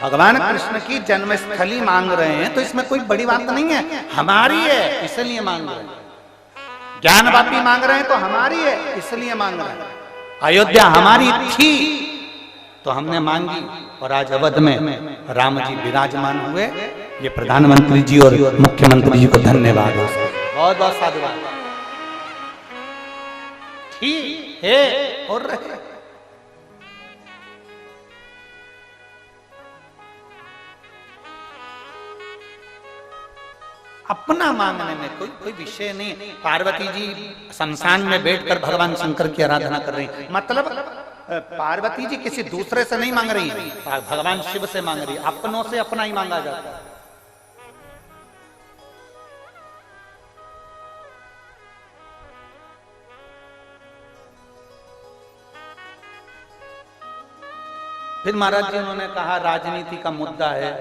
भगवान कृष्ण की जन्मस्थली मांग रहे हैं तो इसमें कोई बड़ी बात नहीं है, हमारी है इसलिए मांग रहे हैं। ज्ञानवापी मांग रहे हैं तो हमारी है इसलिए मांग रहे हैं। अयोध्या हमारी थी तो हमने मांगी और आज अवध में राम जी विराजमान हुए। ये प्रधानमंत्री जी और मुख्यमंत्री जी को धन्यवाद, बहुत बहुत साधुवाद। ठीक है और रहे। अपना मांगने में कोई विषय नहीं। पार्वती जी शमशान में बैठकर भगवान शंकर की आराधना कर रही, मतलब पार्वती जी किसी दूसरे से नहीं मांग रही, भगवान शिव से मांग रही। अपनों से अपना ही मांगा जाता है। फिर महाराज जी उन्होंने कहा राजनीति का मुद्दा है,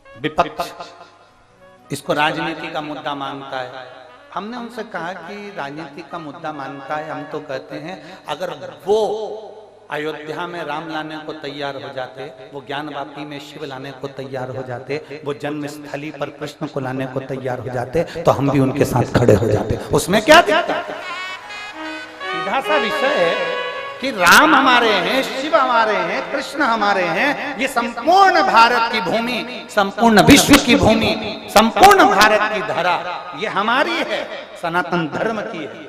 विपक्ष इसको राजनीति का मुद्दा मानता है। हमने उनसे कहा कि राजनीति का मुद्दा मानता है, हम तो कहते हैं अगर वो अयोध्या में राम लाने को तैयार हो जाते, वो ज्ञानवापी में शिव लाने को तैयार हो जाते, वो जन्मस्थली पर कृष्ण को लाने को तैयार हो जाते, तो हम भी उनके साथ खड़े हो जाते। उसमें क्या दिक्कत? सीधा सा विषय है कि राम हमारे हैं, शिव हमारे हैं, कृष्ण हमारे हैं। ये संपूर्ण भारत की भूमि, संपूर्ण विश्व की भूमि, संपूर्ण भारत की धरा ये हमारी है, सनातन धर्म की है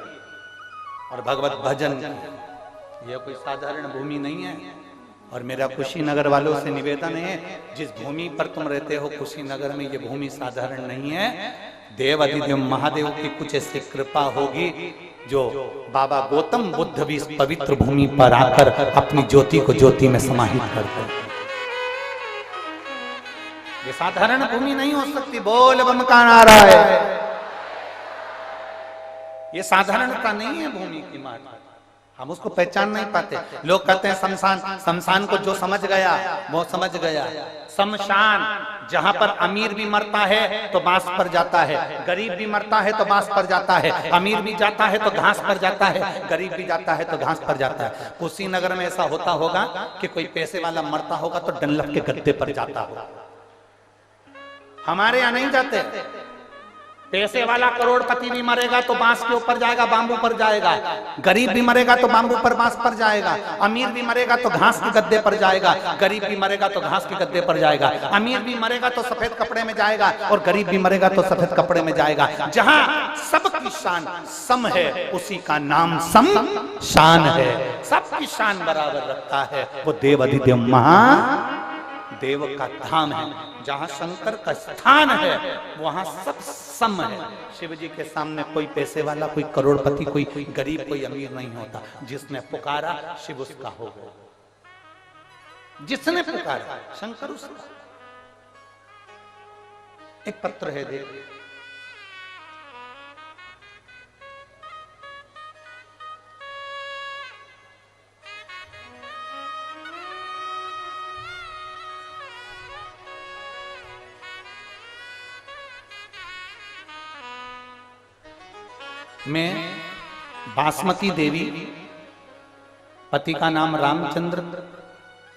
और भगवत भजन की। यह कोई साधारण भूमि नहीं है। और मेरा कुशीनगर वालों से निवेदन है, जिस भूमि पर तुम रहते हो कुशीनगर में, ये भूमि साधारण नहीं है। देव अधिदेव महादेव की कुछ ऐसी कृपा होगी जो बाबा गौतम बुद्ध भी इस पवित्र भूमि पर आकर अपनी ज्योति को ज्योति में समाहित करते हैं। ये साधारण भूमि नहीं हो सकती। बोल बम का नारा है, ये साधारणता नहीं है भूमि की माता। हम उसको पहचान नहीं पाते। लोग कहते हैं शमशान, शमशान को जो समझ गया वो समझ गया। शमशान जहां पर अमीर भी मरता है तो बांस पर जाता है, गरीब भी मरता है तो बांस पर जाता है, अमीर भी जाता है तो घास पर जाता है, गरीब भी जाता है तो घास पर जाता है। कुशीनगर में ऐसा होता होगा कि कोई पैसे वाला मरता होगा तो डनलप के गद्दे पर जाता होगा। हमारे यहाँ नहीं जाते। पैसे वाला करोड़पति भी मरेगा तो बांस के ऊपर जाएगा, बांबू पर जाएगा। गरीब भी मरेगा तो बांबू पर, बांस पर जाएगा। अमीर भी मरेगा तो घास के गद्दे पर जाएगा, गरीब भी मरेगा तो घास के गद्दे पर जाएगा। अमीर भी मरेगा तो सफेद कपड़े में जाएगा और गरीब भी मरेगा तो सफेद कपड़े में जाएगा। जहां सबकी शान सम है उसी का नाम सम शान है। सबकी शान बराबर रखता है वो देव अधिदेव महादेव का धाम है। जहां शंकर का स्थान है वहां सब सम है। शिव जी के सामने कोई पैसे वाला, कोई करोड़पति, कोई गरीब, कोई अमीर नहीं होता। जिसने पुकारा शिव उसका हो गया। जिसने पुकारा शंकर उसका। एक पत्र है, देख। मैं बासमती देवी, पति का नाम रामचंद्र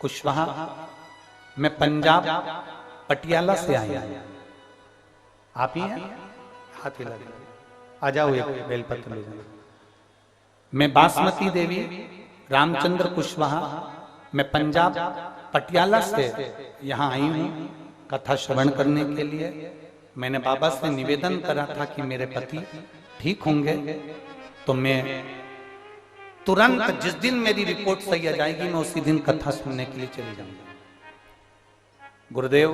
कुशवाहा, मैं पंजाब पटियाला से आया। आप ही हैं? हाथ हिला दीजिए। आ जाओ, एक बेलपत्र ले जाओ। मैं बासमती देवी रामचंद्र कुशवाहा, मैं पंजाब पटियाला से यहाँ आई हूँ कथा श्रवण करने के लिए। मैंने बाबा से निवेदन करा था कि मेरे पति ठीक होंगे तो मैं तुरंत, जिस दिन मेरी रिपोर्ट सही आ जाएगी, मैं उसी दिन कथा सुनने के लिए चली जाऊंगा। गुरुदेव,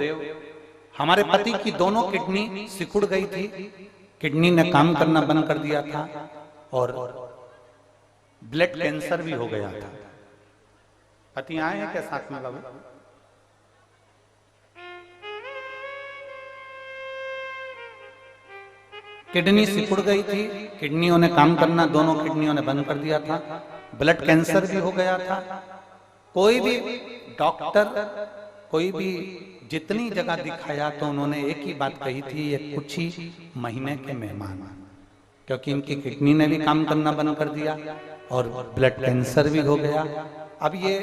हमारे पति की दोनों किडनी सिकुड़ गई थी, किडनी ने काम करना बंद कर दिया था और ब्लड कैंसर भी हो गया था। पति आए हैं क्या साथ में बाबू? किडनी सिकुड़ गई थी, किडनियों ने काम करना, दोनों किडनियों ने बंद कर दिया था। ब्लड कैंसर भी हो गया था। कोई भी डॉक्टर, कोई भी जितनी जगह दिखाया तो उन्होंने एक ही बात कही थी, ये कुछ ही महीने के मेहमान, क्योंकि इनकी किडनी ने भी काम करना बंद कर दिया और ब्लड कैंसर भी हो गया। अब ये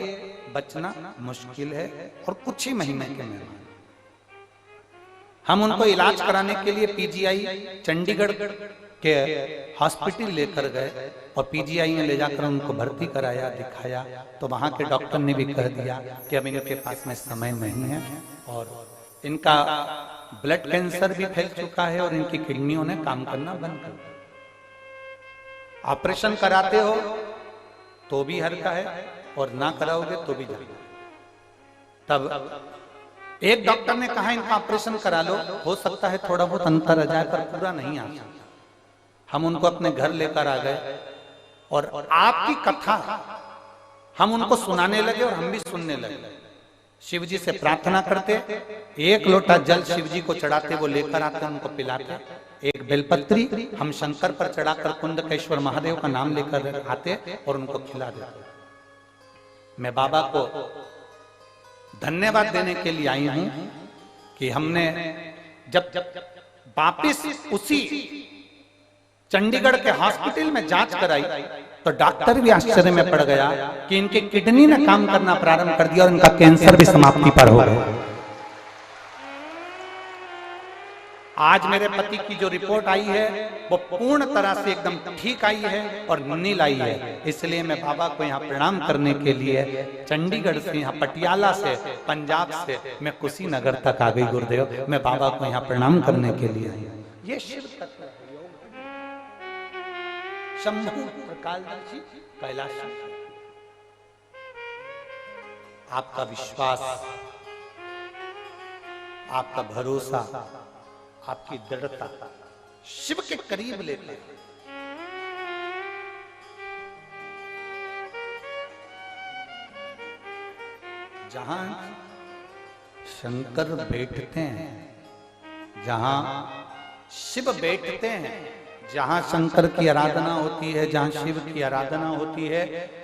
बचना मुश्किल है और कुछ ही महीने के मेहमान। हम उनको इलाज कराने के लिए पीजीआई चंडीगढ़ के हॉस्पिटल लेकर गए और पीजीआई में ले जाकर उनको भर्ती कराया, दिखाया तो वहां के डॉक्टर ने भी कह दिया कि अब इनके पास में समय नहीं है और इनका ब्लड कैंसर भी फैल चुका है और इनकी किडनियों ने काम करना बंद कर दिया। ऑपरेशन कराते हो तो भी हल्का है और ना कराओगे तो भी जाएगा। तब एक डॉक्टर ने कहा इनका ऑपरेशन करा लो, हो सकता है थोड़ा बहुत अंतर आ जाए पर पूरा नहीं आ सकता। हम उनको अपने घर लेकर आ गए और आपकी कथा हम उनको सुनाने लगे और हम भी सुनने लगे। शिव जी से प्रार्थना करते, एक लोटा जल शिव जी को चढ़ाते, वो लेकर आते, उनको पिलाते। एक बेलपत्री हम शंकर पर चढ़ाकर कुंडकेश्वर महादेव का नाम लेकर आते और उनको खिला देते। मैं बाबा को धन्यवाद देने के लिए आई हूं कि हमने जब वापिस उसी चंडीगढ़ के हॉस्पिटल में जांच कराई तो डॉक्टर भी आश्चर्य में पड़ गया कि इनकी किडनी ने काम करना प्रारंभ कर दिया और इनका कैंसर भी समाप्ति पर हो गया। आज मेरे पति की जो रिपोर्ट आई है वो पूर्ण तरह से एकदम ठीक आई है और नील आई है। इसलिए मैं बाबा को यहाँ प्रणाम करने के लिए चंडीगढ़ से, यहाँ पटियाला से, पंजाब से मैं कुशीनगर तक आ गई। गुरुदेव, मैं बाबा को यहाँ प्रणाम करने के लिए आई। ये शिव तत्व है, शंभु प्रकाश जी कैलाश। आपका विश्वास, आपका भरोसा, आपकी दृढ़ता शिव के करीब लेकर जहां शंकर बैठते हैं, जहां शिव बैठते हैं, जहां शंकर की आराधना होती है, जहां शिव की आराधना होती है,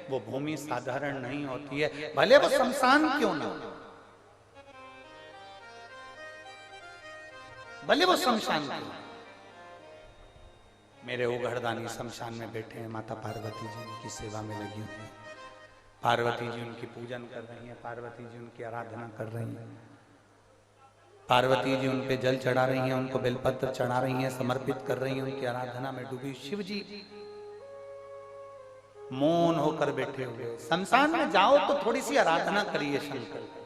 वो भूमि साधारण नहीं होती है, भले वो शमशान क्यों ना, भले वो शमशान क्यों। मेरे ओघड़दानी शमशान में बैठे हैं, माता पार्वती जी उनकी सेवा में लगी हुई है। पार्वती जी उनकी पूजन कर रही हैं, पार्वती जी उनकी आराधना कर रही हैं। पार्वती जी उन पे जल चढ़ा रही हैं, उनको बेलपत्र चढ़ा रही हैं, समर्पित कर रही हैं, उनकी आराधना में डूबी। शिव जी मौन होकर बैठे हुए। शमशान में जाओ तो थोड़ी सी आराधना करिए शंकर की।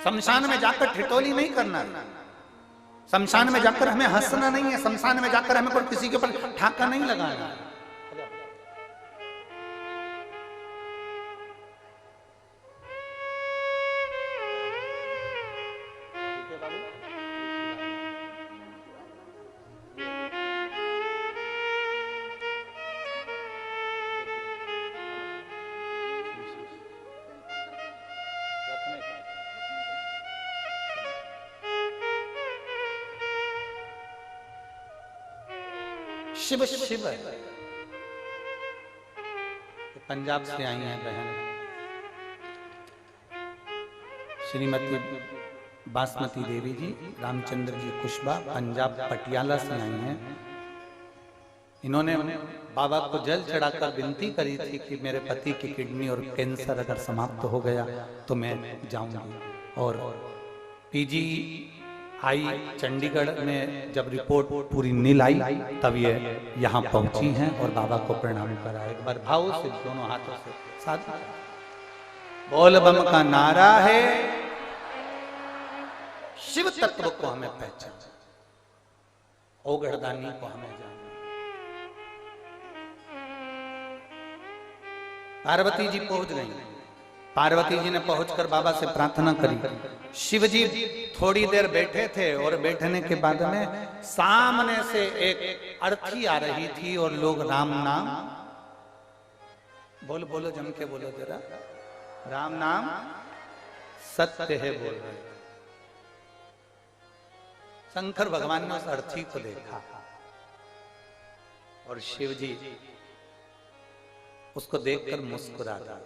शमशान में जाकर ठिठोली नहीं करना, शमशान में जाकर हमें हंसना नहीं है, शमशान में जाकर हमें कोई किसी के ऊपर ठाका नहीं लगाना। शिव शिव पंजाब से आई हैं बहन श्रीमती बासमती देवी जी, रामचंद्र जी कुशबा, पंजाब पटियाला से आई हैं। इन्होंने बाबा को जल चढ़ाकर विनती करी थी कि मेरे पति की किडनी और कैंसर अगर समाप्त हो गया तो मैं जाऊंगी। और पीजी आई चंडीगढ़ में जब रिपोर्ट पूरी नील आई तब ये यहाँ पहुंची हैं और बाबा को प्रणाम करा। एक बार भाव से दोनों हाथों से साथ बोल बम का नारा है, शिव तत्व को हमें पहचान, ओगढ़दानी को हमें जाना। पार्वती जी पहुंच गई। पार्वती जी ने पहुंचकर बाबा से प्रार्थना करी। शिव जी थोड़ी देर बैठे थे और बैठने के बाद में सामने से एक अर्थी आ रही थी और लोग राम नाम बोलो जम के बोलो जरा, राम नाम सत्य है बोल रहे। शंकर भगवान ने उस अर्थी को देखा और शिव जी उसको देखकर मुस्कुरा दिया।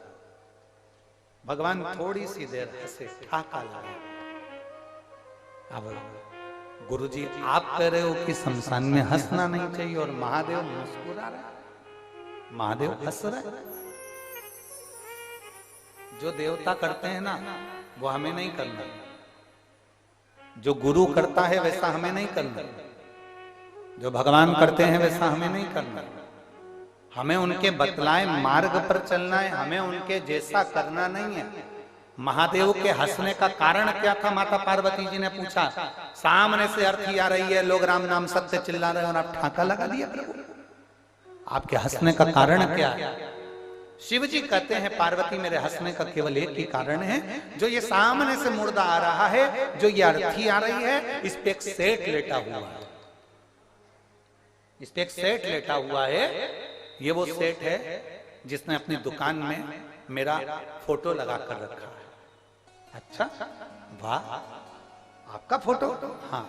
भगवान थोड़ी सी देर हंसे, ठाका लगा। अब गुरुजी आप कह रहे हो कि शमशान में हंसना नहीं चाहिए और महादेव मुस्कुरा रहे, महादेव हंस रहे। जो देवता करते हैं ना वो हमें नहीं करना, जो गुरु करता है वैसा हमें नहीं करना, जो भगवान करते हैं वैसा हमें नहीं करना। हमें उनके बतलाए मार्ग पर चलना है, हमें उनके जैसा करना नहीं है। महादेव के हंसने का कारण क्या था? माता पार्वती जी ने पूछा। सामने से अर्थी आ रही है, लोग राम नाम सत्य चिल्ला रहे हैं और आप ठाका लगा दिया प्रभु। आपके हंसने का कारण क्या है? शिव जी कहते हैं पार्वती मेरे हंसने का केवल एक ही कारण है, जो ये सामने से मुर्दा आ रहा है, जो ये अर्थी आ रही है, इस पे एक सेठ लेटा हुआ है, इस पे एक सेठ लेटा हुआ है। ये वो सेठ है जिसने अपनी दुकान में मेरा फोटो लगा कर रखा है। अच्छा वाह, आपका फोटो? हाँ,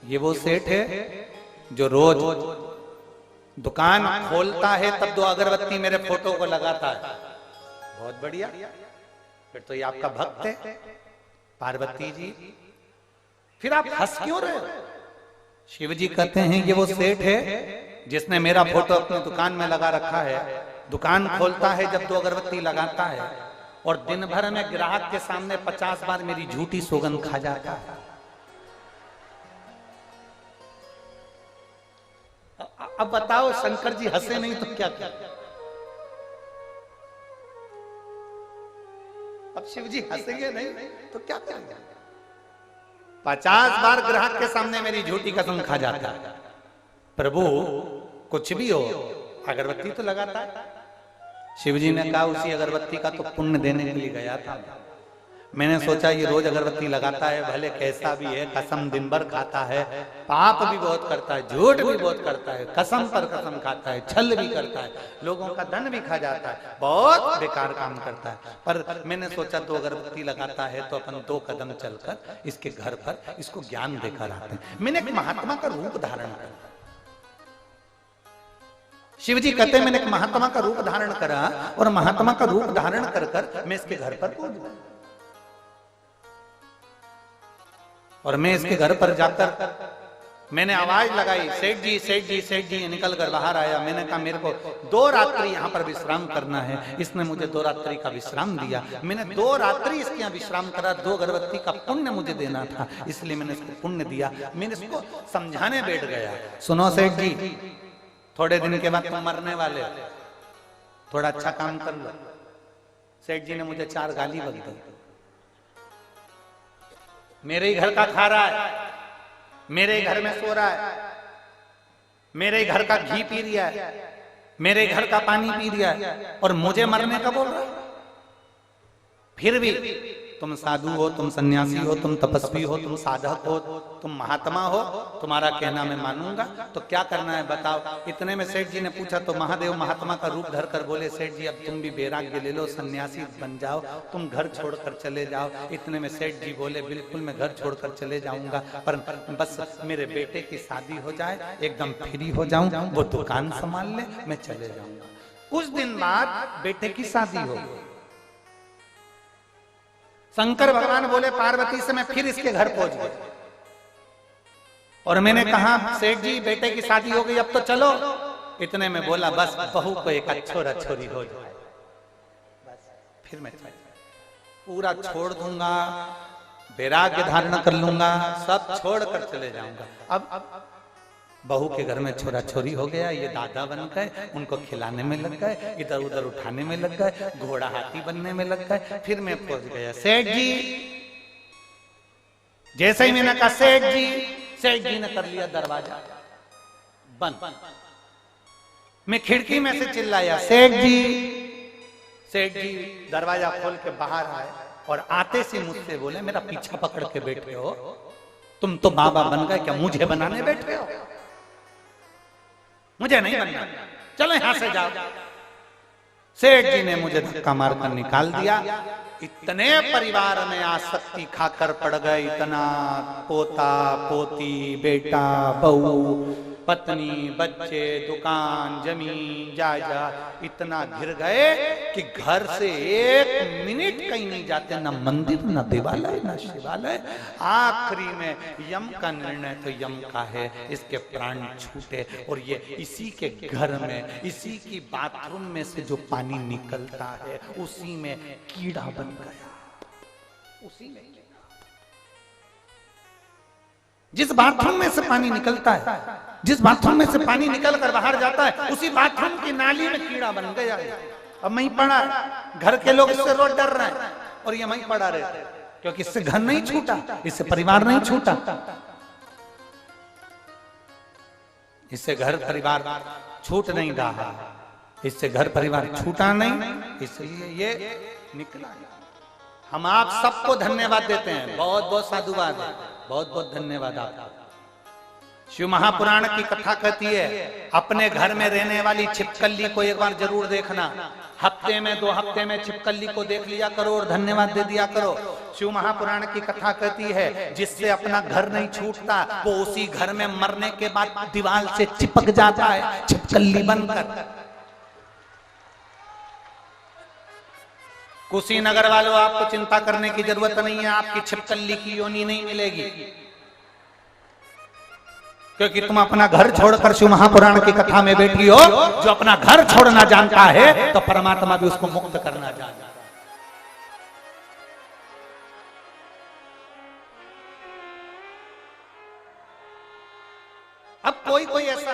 ये वो सेठ है जो रोज दुकान खोलता है तब 2 अगरबत्ती मेरे फोटो को लगाता है। बहुत बढ़िया, फिर तो ये आपका भक्त है पार्वती जी। फिर आप हंस क्यों रहे हो? शिव जी कहते हैं ये वो सेठ है जिसने मेरा फोटो अपनी दुकान में लगा रखा है। दुकान खोलता है जब 2 अगरबत्ती लगाता है और दिन भर में ग्राहक के सामने 50 बार मेरी झूठी सौगंध खा जाता है। अब बताओ शंकर जी हंसे नहीं तो क्या क्या? अब शिव जी हंसेंगे नहीं तो क्या करेंगे? 50 बार ग्राहक के सामने मेरी झूठी कसम खा जाता है। प्रभु कुछ भी हो अगरबत्ती तो लगाता है। शिव जी ने कहा उसी अगरबत्ती का तो पुण्य देने के लिए गया था। मैंने सोचा ये रोज अगरबत्ती लगाता है, भले कैसा भी है, कसम दिन भर खाता है, पाप भी बहुत करता है, झूठ भी बहुत करता है, कसम पर कसम खाता है, छल भी करता है, लोगों का धन भी खा जाता है, बहुत बेकार काम करता है। पर मैंने सोचा 2 अगरबत्ती लगाता है तो अपन 2 कदम चलकर इसके घर पर इसको ज्ञान देकर आते हैं। मैंने एक महात्मा का रूप धारण किया। शिव जी कहते हैं मैंने एक महात्मा का रूप धारण करा और महात्मा का रूप धारण कर कर मैं इसके घर पर पहुंच गया और मैं इसके घर पर जाकर मैंने आवाज लगाई, सेठ जी सेठ जी सेठ जी। निकल कर बाहर आया। मैंने कहा मेरे को 2 रात्रि यहाँ पर विश्राम करना है। इसने मुझे 2 रात्रि का विश्राम दिया। मैंने 2 रात्रि इसके यहाँ विश्राम करा। 2 अगरबत्ती का पुण्य मुझे देना था, इसलिए मैंने इसको पुण्य दिया। मैंने इसको समझाने बैठ गया, सुनो सेठ जी, थोड़े दिन के बाद तुम मरने वाले हो, थोड़ा अच्छा काम कर लो। सेठ जी ने मुझे 4 गाली बक दी। मेरे ही घर का खा रहा है, मेरे ही घर में सो रहा है, मेरे ही घर का घी पी रहा है, मेरे घर का पानी पी रहा है, और मुझे मरने का बोल रहा है। फिर भी तुम साधु हो, तुम सन्यासी हो, तुम तपस्वी हो, तुम साधक हो, तुम महात्मा हो, तुम्हारा कहना मैं मानूंगा। तो क्या करना है बताओ। इतने में सेठ जी ने पूछा तो महादेव महात्मा का रूप धरकर बोले, सेठ जी अब तुम भी वैराग्य ले लो, सन्यासी बन जाओ, तुम घर छोड़कर चले जाओ। इतने में सेठ जी बोले, बिल्कुल मैं घर छोड़कर चले जाऊंगा, पर बस मेरे बेटे की शादी हो जाए, एकदम फ्री हो जाऊं, वो दुकान संभाल ले, मैं चले जाऊंगा। कुछ दिन बाद बेटे की शादी हो गई। शंकर भगवान बोले पार्वती से मैं फिर इसके घर पहुंच गया, और मैंने कहा सेठ जी बेटे की शादी हो गई, अब तो चलो। इतने में बोला बस बहू को एक छोरा छोरी हो जाए, बस फिर मैं पूरा छोड़ दूंगा, वैराग्य धारण कर लूंगा, सब छोड़ कर चले जाऊंगा। अब बहू के घर में छोरा छोरी हो गया, ये दादा बन गए, उनको खिलाने में लग गए, इधर उधर उठाने में लग गए, घोड़ा हाथी बनने में लग गए। फिर मैं पहुंच गया सेठ जी। जैसे ही मैंने कहा सेठ जी, सेठ जी ने कर लिया दरवाजा बंद। मैं खिड़की में से चिल्लाया सेठ जी। सेठ जी दरवाजा खोल के बाहर आए और आते से मुझसे बोले, मेरा पीछा पकड़ के बैठे हो, तुम तो बाबा बन गए, क्या मुझे बनाने बैठे हो? मुझे नहीं बनना, चलो यहां से जाओ। सेठ जी ने मुझे धक्का मारकर निकाल दिया। इतने परिवार में आसक्ति खाकर पड़ गए, इतना पोता पोती बेटा बहू पत्नी बच्चे दुकान जमीन जायदाद इतना घिर गए कि घर से 1 मिनट कहीं नहीं जाते, ना मंदिर ना देवालय ना शिवालय। आखिरी में यम का निर्णय तो यम का है, इसके प्राण छूटे, और ये इसी के घर में इसी की बाथरूम में से जो पानी निकलता है उसी में कीड़ा बन गया, उसी में। जिस बाथरूम में से पानी निकलता है, जिस बाथरूम में से पानी निकल कर बाहर जाता है, उसी बाथरूम की नाली में कीड़ा बन गया। अब वहीं पड़ा है, घर के लोग इससे रोज डर रहे हैं, और ये वहीं पड़ा रहता है, क्योंकि इससे घर नहीं छूटा, इससे परिवार नहीं छूटा, इससे घर परिवार छूट नहीं रहा, इससे घर परिवार छूटा नहीं, इसलिए ये निकला। हम आप सबको धन्यवाद देते हैं, बहुत बहुत साधुवाद है, बहुत बहुत धन्यवाद आपका। शिव महापुराण की कथा कहती है, अपने घर में रहने वाली छिपकली को एक बार जरूर देखना, हफ्ते में 2 हफ्ते में छिपकली को देख लिया करो और धन्यवाद दे दिया करो। शिव महापुराण की कथा कहती है, जिससे अपना घर नहीं छूटता वो उसी घर में मरने के बाद दीवार से चिपक जाता है छिपकली बनकर। कुशीनगर वालों, आपको चिंता करने की जरूरत नहीं है, आपकी छिपकली की योनि नहीं मिलेगी, क्योंकि तुम अपना घर छोड़कर शिव महापुराण की कथा में बैठी हो। जो अपना घर छोड़ना जानता है तो परमात्मा भी उसको मुक्त करना जानता है। अब कोई ऐसा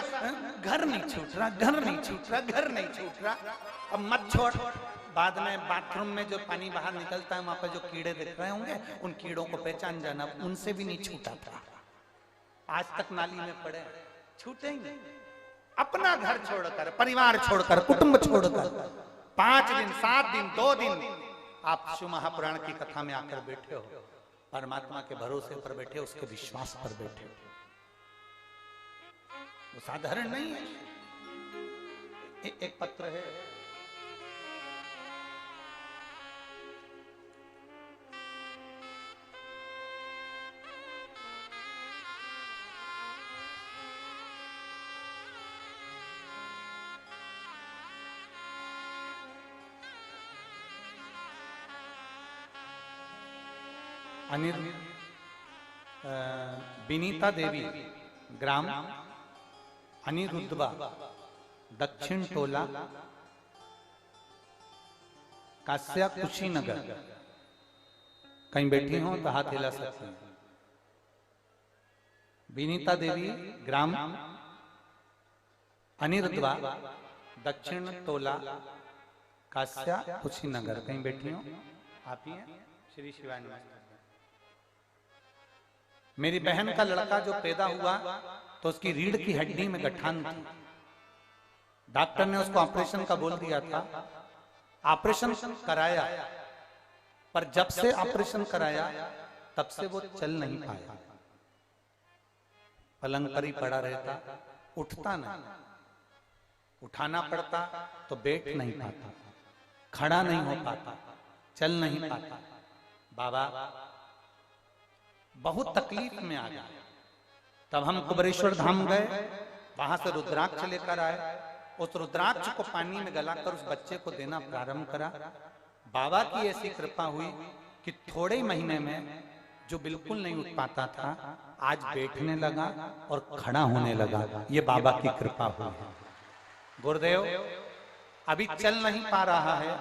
घर नहीं छूट रहा, घर नहीं छूट रहा, घर नहीं छूट रहा, अब मत छोड़। बाद में बाथरूम में जो पानी बाहर निकलता है, वहां पर जो कीड़े दिख रहे होंगे, उन कीड़ों को पहचान जाना, उनसे भी नहीं छूटा था, आज तक नाली में पड़े, छूटेंगे। अपना घर छोड़कर, परिवार छोड़कर, कुटुंब छोड़कर 5 दिन 7 दिन 2 दिन आप शिव महापुराण की कथा में आकर बैठे हो, परमात्मा के भरोसे पर बैठे, उसके विश्वास पर बैठे हो, वो साधारण नहीं है। एक पत्र है, विनीता देवी ग्राम अनिरुद्धवा, दक्षिण टोला, कास्या कुशीनगर। कहीं बैठी हो तो हाथ हिला सकते हैं। विनीता देवी, ग्राम अनिरुद्धवा, दक्षिण टोला, कास्या कुशीनगर। कहीं बैठी हो? आप ही हैं? श्री शिवाय नमस्ते। मेरी बहन का लड़का जो पैदा हुआ तो उसकी रीढ़ की हड्डी में गठान थी। डॉक्टर ने उसको ऑपरेशन का बोल दिया था। ऑपरेशन कराया, पर जब से ऑपरेशन कराया तब से वो चल नहीं पाया। पलंग पर ही पड़ा रहता, उठता नहीं। उठाना पड़ता तो बैठ नहीं पाता, खड़ा नहीं हो पाता, चल नहीं पाता। बाबा बहुत तकलीफ में आ गया। तब हम कुबरेश्वर धाम गए, वहां से रुद्राक्ष लेकर आए। उस रुद्राक्ष को पानी में गलाकर उस बच्चे को देना प्रारंभ करा। बाबा की ऐसी कृपा हुई कि थोड़े ही महीने में जो बिल्कुल नहीं उठ पाता था आज बैठने लगा और खड़ा होने लगा। ये बाबा की कृपा हुई है। गुरुदेव अभी चल नहीं पा रहा है,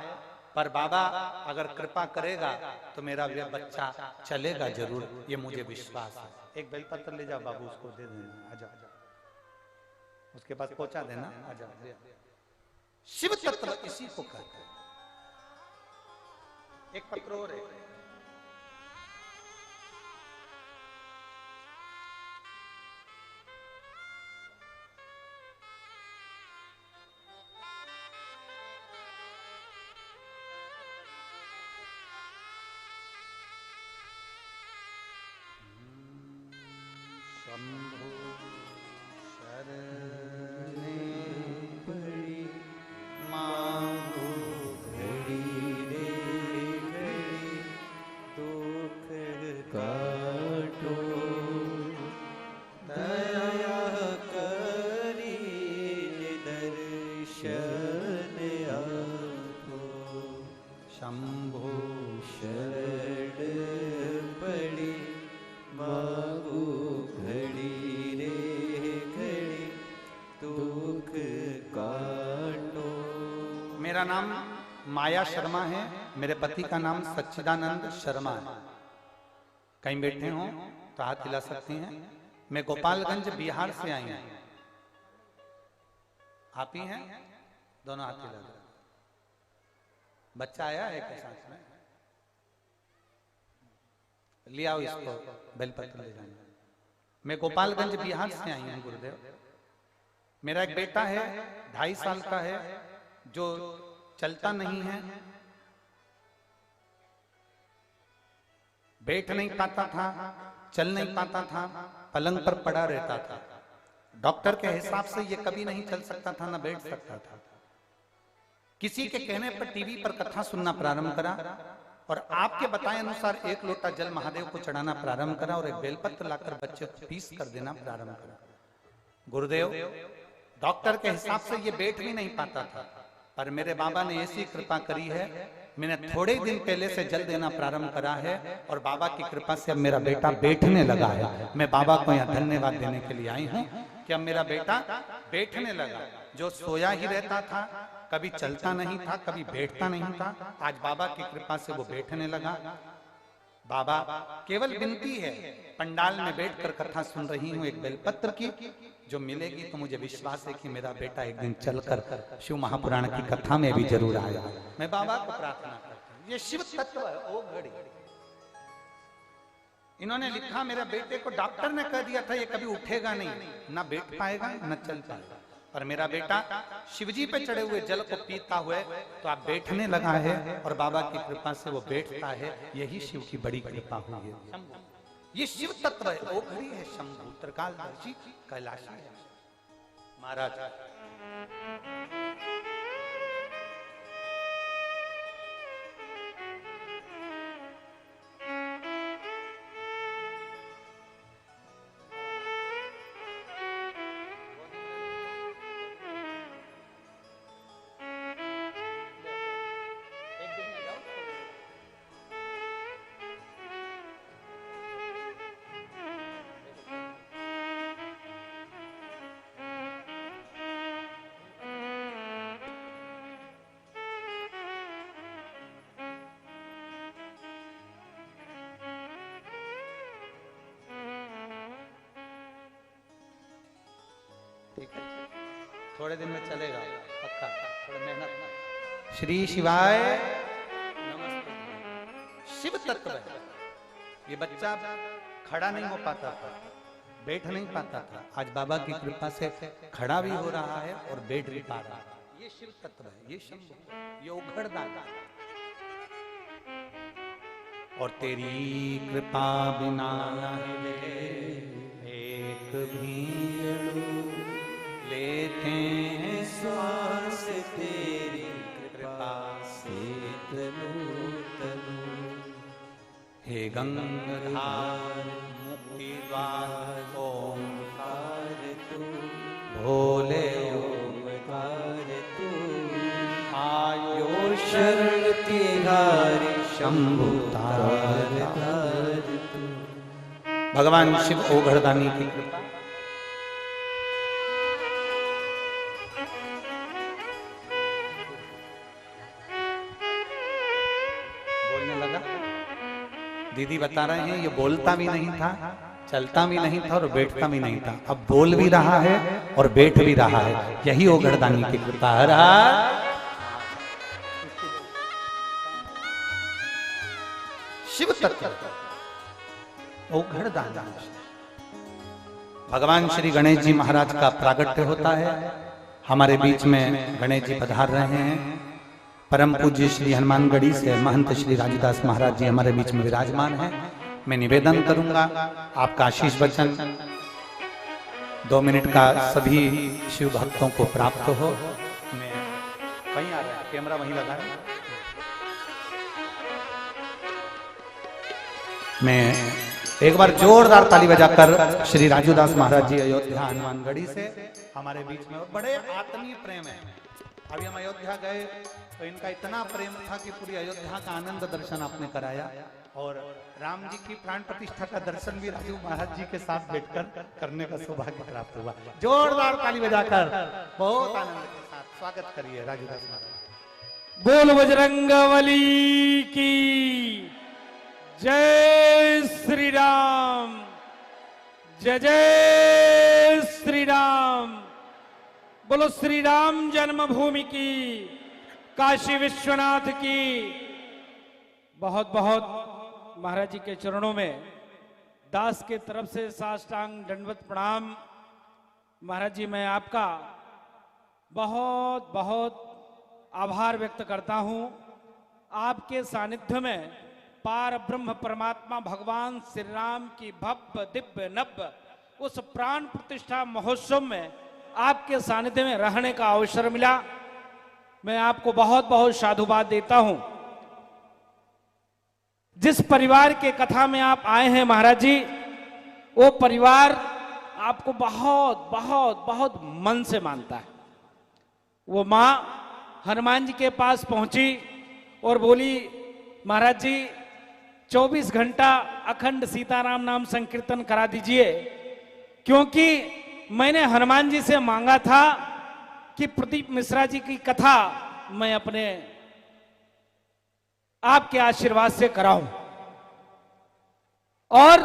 पर बाबा अगर कृपा करेगा तो मेरा यह बच्चा चलेगा जरूर, ये मुझे विश्वास है। एक बेलपत्र ले जाओ बाबू, उसको दे देना। आजा, उसके पास पहुंचा देना। आजा। शिव तत्व इसी को कहते हैं। एक पत्र और है। शंभो शरणे पड़ी मांगो घड़ी रे घड़ी दुख काटो, दया करी दर्शन आपो। शंभो शरण पड़ी मांगो घड़ी रे घड़ी दुख काटो। मेरा नाम माया शर्मा है, मेरे पति का नाम सच्चिदानंद शर्मा है। कहीं बैठे हो तो हाथ हिला सकते हैं। मैं गोपालगंज बिहार से आई हूं। आप ही हैं? दोनों हाथ हिला दो। बच्चा आया है क्या साथ में? ले आओ इसको, बेलपत्र ले जाना। मैं गोपालगंज बिहार से आई हूं गुरुदेव। मेरा एक बेटा है 2.5 साल का है, जो चलता नहीं है, बैठ नहीं पाता था, चल नहीं पाता था, पलंग पर पड़ा रहता था। डॉक्टर के हिसाब से ये कभी नहीं चल सकता था, ना बैठ सकता था। किसी के कहने पर टीवी पर कथा सुनना प्रारंभ करा और आपके बताए अनुसार 1 लोटा जल महादेव को चढ़ाना प्रारंभ करा और एक बेलपत्र लाकर बच्चे को पीस कर देना प्रारंभ करा। गुरुदेव डॉक्टर के हिसाब से ये बैठ भी नहीं पाता था, पर मेरे बाबा ने ऐसी कृपा करी है, मैंने थोड़े दिन पहले से जल देना प्रारंभ करा है और बाबा की कृपा से अब मेरा बेटा बैठने लगा है। मैं बाबा को यहाँ धन्यवाद देने के लिए आई हूँ कि अब मेरा बेटा बैठने लगा। जो सोया ही रहता था, कभी चलता नहीं था, कभी बैठता नहीं था, आज बाबा की कृपा से वो बैठने लगा। बाबा केवल विनती है, पंडाल में बैठकर कथा सुन रही हूँ एक बेलपत्र की, जो मिलेगी तो मुझे विश्वास है कि मेरा बेटा एक दिन चलकर शिव महापुराण की कथा में भी जरूर आएगा। मैं बाबा को प्रार्थना करता हूँ। ये शिव तत्व है ओ घड़ी। इन्होंने लिखा, मेरे बेटे को डॉक्टर ने कह दिया था ये कभी उठेगा नहीं, ना बैठ पाएगा ना चल पाएगा, पर मेरा बेटा शिवजी पे चढ़े हुए जल को पीता हुए तो आप बैठने लगा है और बाबा की कृपा से वो बैठता है। यही शिव की बड़ी कृपा हुई है। ये शिव तत्व है ओ घड़ी है। शंभु त्रिकालदर्शी कैलाशी है महाराज। ठीक है, थोड़े दिन में चलेगा पक्का, थोड़ा मेहनत। श्री शिवाय नमस्ते। शिव तत्व है। ये बच्चा खड़ा नहीं हो पाता था, बैठ नहीं पाता था, आज बाबा की कृपा से खड़ा भी हो रहा है और बैठ भी पा रहा है। ये शिव तत्व है, ये शंभु, ये उघड़दान। और तेरी कृपा बिना एक भी लेते हैं श्वास तेरी कृपा से तनु तनु। हे गंगाधार मुक्ति द्वार ओंकार तू भोले ओंकार तू। आयो शरण तिहारी शंभु तार तू। भगवान शिव ओघड़दानी की कृपा। बोलने लगा, दीदी बता रहे हैं ये बोलता भी नहीं था, चलता भी नहीं था और बैठता भी नहीं था, अब बोल भी रहा है और बैठ भी रहा है। यही ओघड़दानी की कृपा है। शिव तत्व ओघड़दानी। भगवान श्री गणेश जी महाराज का प्रागट्य होता है। हमारे बीच में गणेश जी पधार रहे हैं। परम पूज्य श्री हनुमानगढ़ी से महंत श्री राजूदास महाराज जी हमारे बीच में विराजमान हैं। मैं निवेदन करूंगा आपका आशीष वचन 2 मिनट का सभी शिव भक्तों को प्राप्त हो। मैं कहीं आ रहा है, कैमरा वहीं लगा है। मैं एक बार जोरदार ताली बजाकर श्री राजूदास महाराज जी अयोध्या हनुमानगढ़ी से हमारे बीच में, बड़े आत्मीय प्रेम है। अभी हम अयोध्या गए तो इनका इतना प्रेम था कि पूरी अयोध्या का आनंद दर्शन आपने कराया और राम जी की प्राण प्रतिष्ठा का दर्शन भी राजू महाराज जी के साथ बैठकर करने का सौभाग्य प्राप्त हुआ। जोरदार ताली बजाकर बहुत आनंद के साथ स्वागत करिए राजूदास महाराज। बोल बजरंगबली की जय श्री राम, जय जय श्री राम। बोलो श्री राम जन्मभूमि की, काशी विश्वनाथ की। बहुत बहुत महाराज जी के चरणों में दास के तरफ से साष्टांग दंडवत प्रणाम। महाराज जी मैं आपका बहुत बहुत आभार व्यक्त करता हूं। आपके सानिध्य में पार ब्रह्म परमात्मा भगवान श्री राम की भव्य दिव्य नव्य उस प्राण प्रतिष्ठा महोत्सव में आपके सानिध्य में रहने का अवसर मिला। मैं आपको बहुत बहुत साधुवाद देता हूं। जिस परिवार के कथा में आप आए हैं महाराज जी, वो परिवार आपको बहुत बहुत बहुत मन से मानता है। वो माँ हनुमान जी के पास पहुंची और बोली, महाराज जी 24 घंटा अखंड सीताराम नाम संकीर्तन करा दीजिए, क्योंकि मैंने हनुमान जी से मांगा था कि प्रदीप मिश्रा जी की कथा मैं अपने आपके आशीर्वाद से कराऊं। और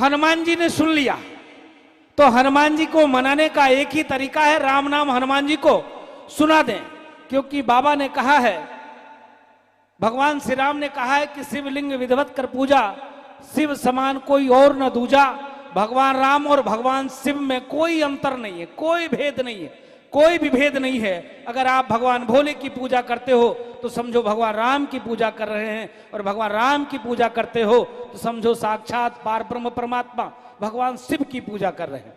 हनुमान जी ने सुन लिया। तो हनुमान जी को मनाने का एक ही तरीका है, राम नाम हनुमान जी को सुना दें, क्योंकि बाबा ने कहा है, भगवान श्री राम ने कहा है कि शिवलिंग विधिवत कर पूजा, शिव समान कोई और न दूजा। भगवान राम और भगवान शिव में कोई अंतर नहीं है, कोई भेद नहीं है, कोई भी भेद नहीं है। अगर आप भगवान भोले की पूजा करते हो तो समझो भगवान राम की पूजा कर रहे हैं, और भगवान राम की पूजा करते हो तो समझो साक्षात पार ब्रह्म परमात्मा भगवान शिव की पूजा कर रहे हैं।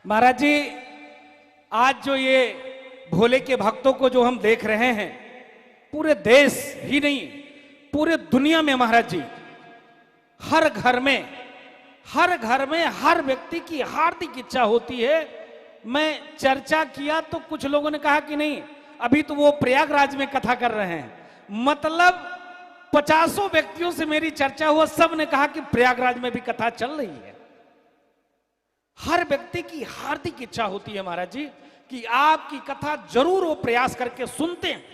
महाराज जी आज जो ये भोले के भक्तों को जो हम देख रहे हैं, पूरे देश ही नहीं पूरे दुनिया में महाराज जी हर घर में हर व्यक्ति की हार्दिक इच्छा होती है। मैं चर्चा किया तो कुछ लोगों ने कहा कि नहीं, अभी तो वो प्रयागराज में कथा कर रहे हैं। मतलब 50 व्यक्तियों से मेरी चर्चा हुआ, सब ने कहा कि प्रयागराज में भी कथा चल रही है। हर व्यक्ति की हार्दिक इच्छा होती है महाराज जी कि आपकी कथा जरूर वो प्रयास करके सुनते हैं।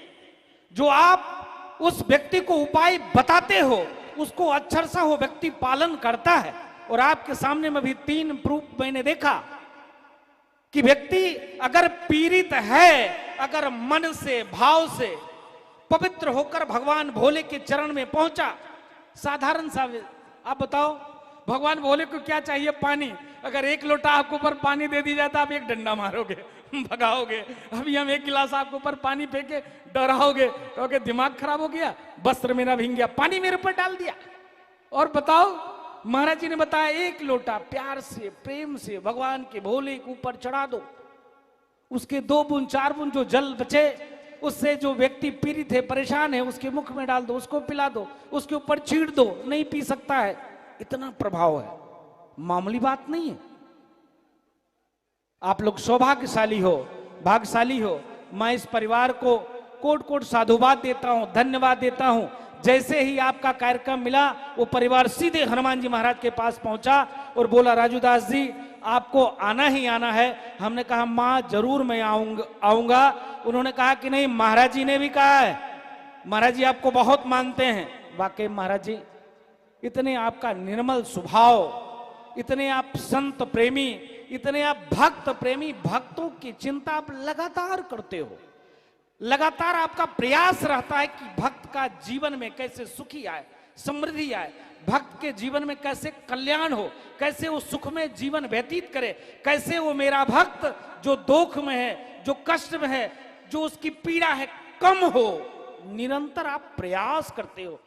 जो आप उस व्यक्ति को उपाय बताते हो उसको अक्षरशः वो व्यक्ति पालन करता है, और आपके सामने में भी 3 प्रूफ मैंने देखा कि व्यक्ति अगर पीड़ित है, अगर मन से भाव से पवित्र होकर भगवान भोले के चरण में पहुंचा, साधारण सा, आप बताओ भगवान भोले को क्या चाहिए? पानी। अगर 1 लोटा आपको ऊपर पानी दे दी जाए तो आप एक डंडा मारोगे, भगाओगे। अभी हम 1 गिलास आपके ऊपर पानी फेंके, डराओगे, कहोगे दिमाग खराब हो गया, वस्त्र मेरा भीग गया, पानी मेरे ऊपर डाल दिया। और बताओ, महाराज जी ने बताया 1 लोटा प्यार से प्रेम से भगवान के भोले के ऊपर चढ़ा दो, उसके 2 बूंद 4 बूंद जो जल बचे उससे जो व्यक्ति पीड़ित है, परेशान है, उसके मुख में डाल दो, उसको पिला दो, उसके ऊपर छींट दो, नहीं पी सकता है, इतना प्रभाव है, मामूली बात नहीं है। आप लोग सौभाग्यशाली हो, भाग्यशाली हो। मैं इस परिवार को कोट कोट साधुवाद देता हूं, धन्यवाद देता हूं। जैसे ही आपका कार्यक्रम मिला, वो परिवार सीधे हनुमान जी महाराज के पास पहुंचा और बोला, राजूदास जी आपको आना ही आना है। हमने कहा मां जरूर मैं आऊंगा। उन्होंने कहा कि नहीं, महाराज जी ने भी कहा है, महाराज जी आपको बहुत मानते हैं। वाकई महाराज जी, इतने आपका निर्मल स्वभाव, इतने आप संत प्रेमी, इतने आप भक्त प्रेमी, भक्तों की चिंता आप लगातार करते हो। लगातार आपका प्रयास रहता है कि भक्त का जीवन में कैसे सुखी आए, समृद्धि आए, भक्त के जीवन में कैसे कल्याण हो, कैसे वो सुख में जीवन व्यतीत करे, कैसे वो मेरा भक्त जो दुख में है, जो कष्ट में है, जो उसकी पीड़ा है, कम हो। निरंतर आप प्रयास करते हो।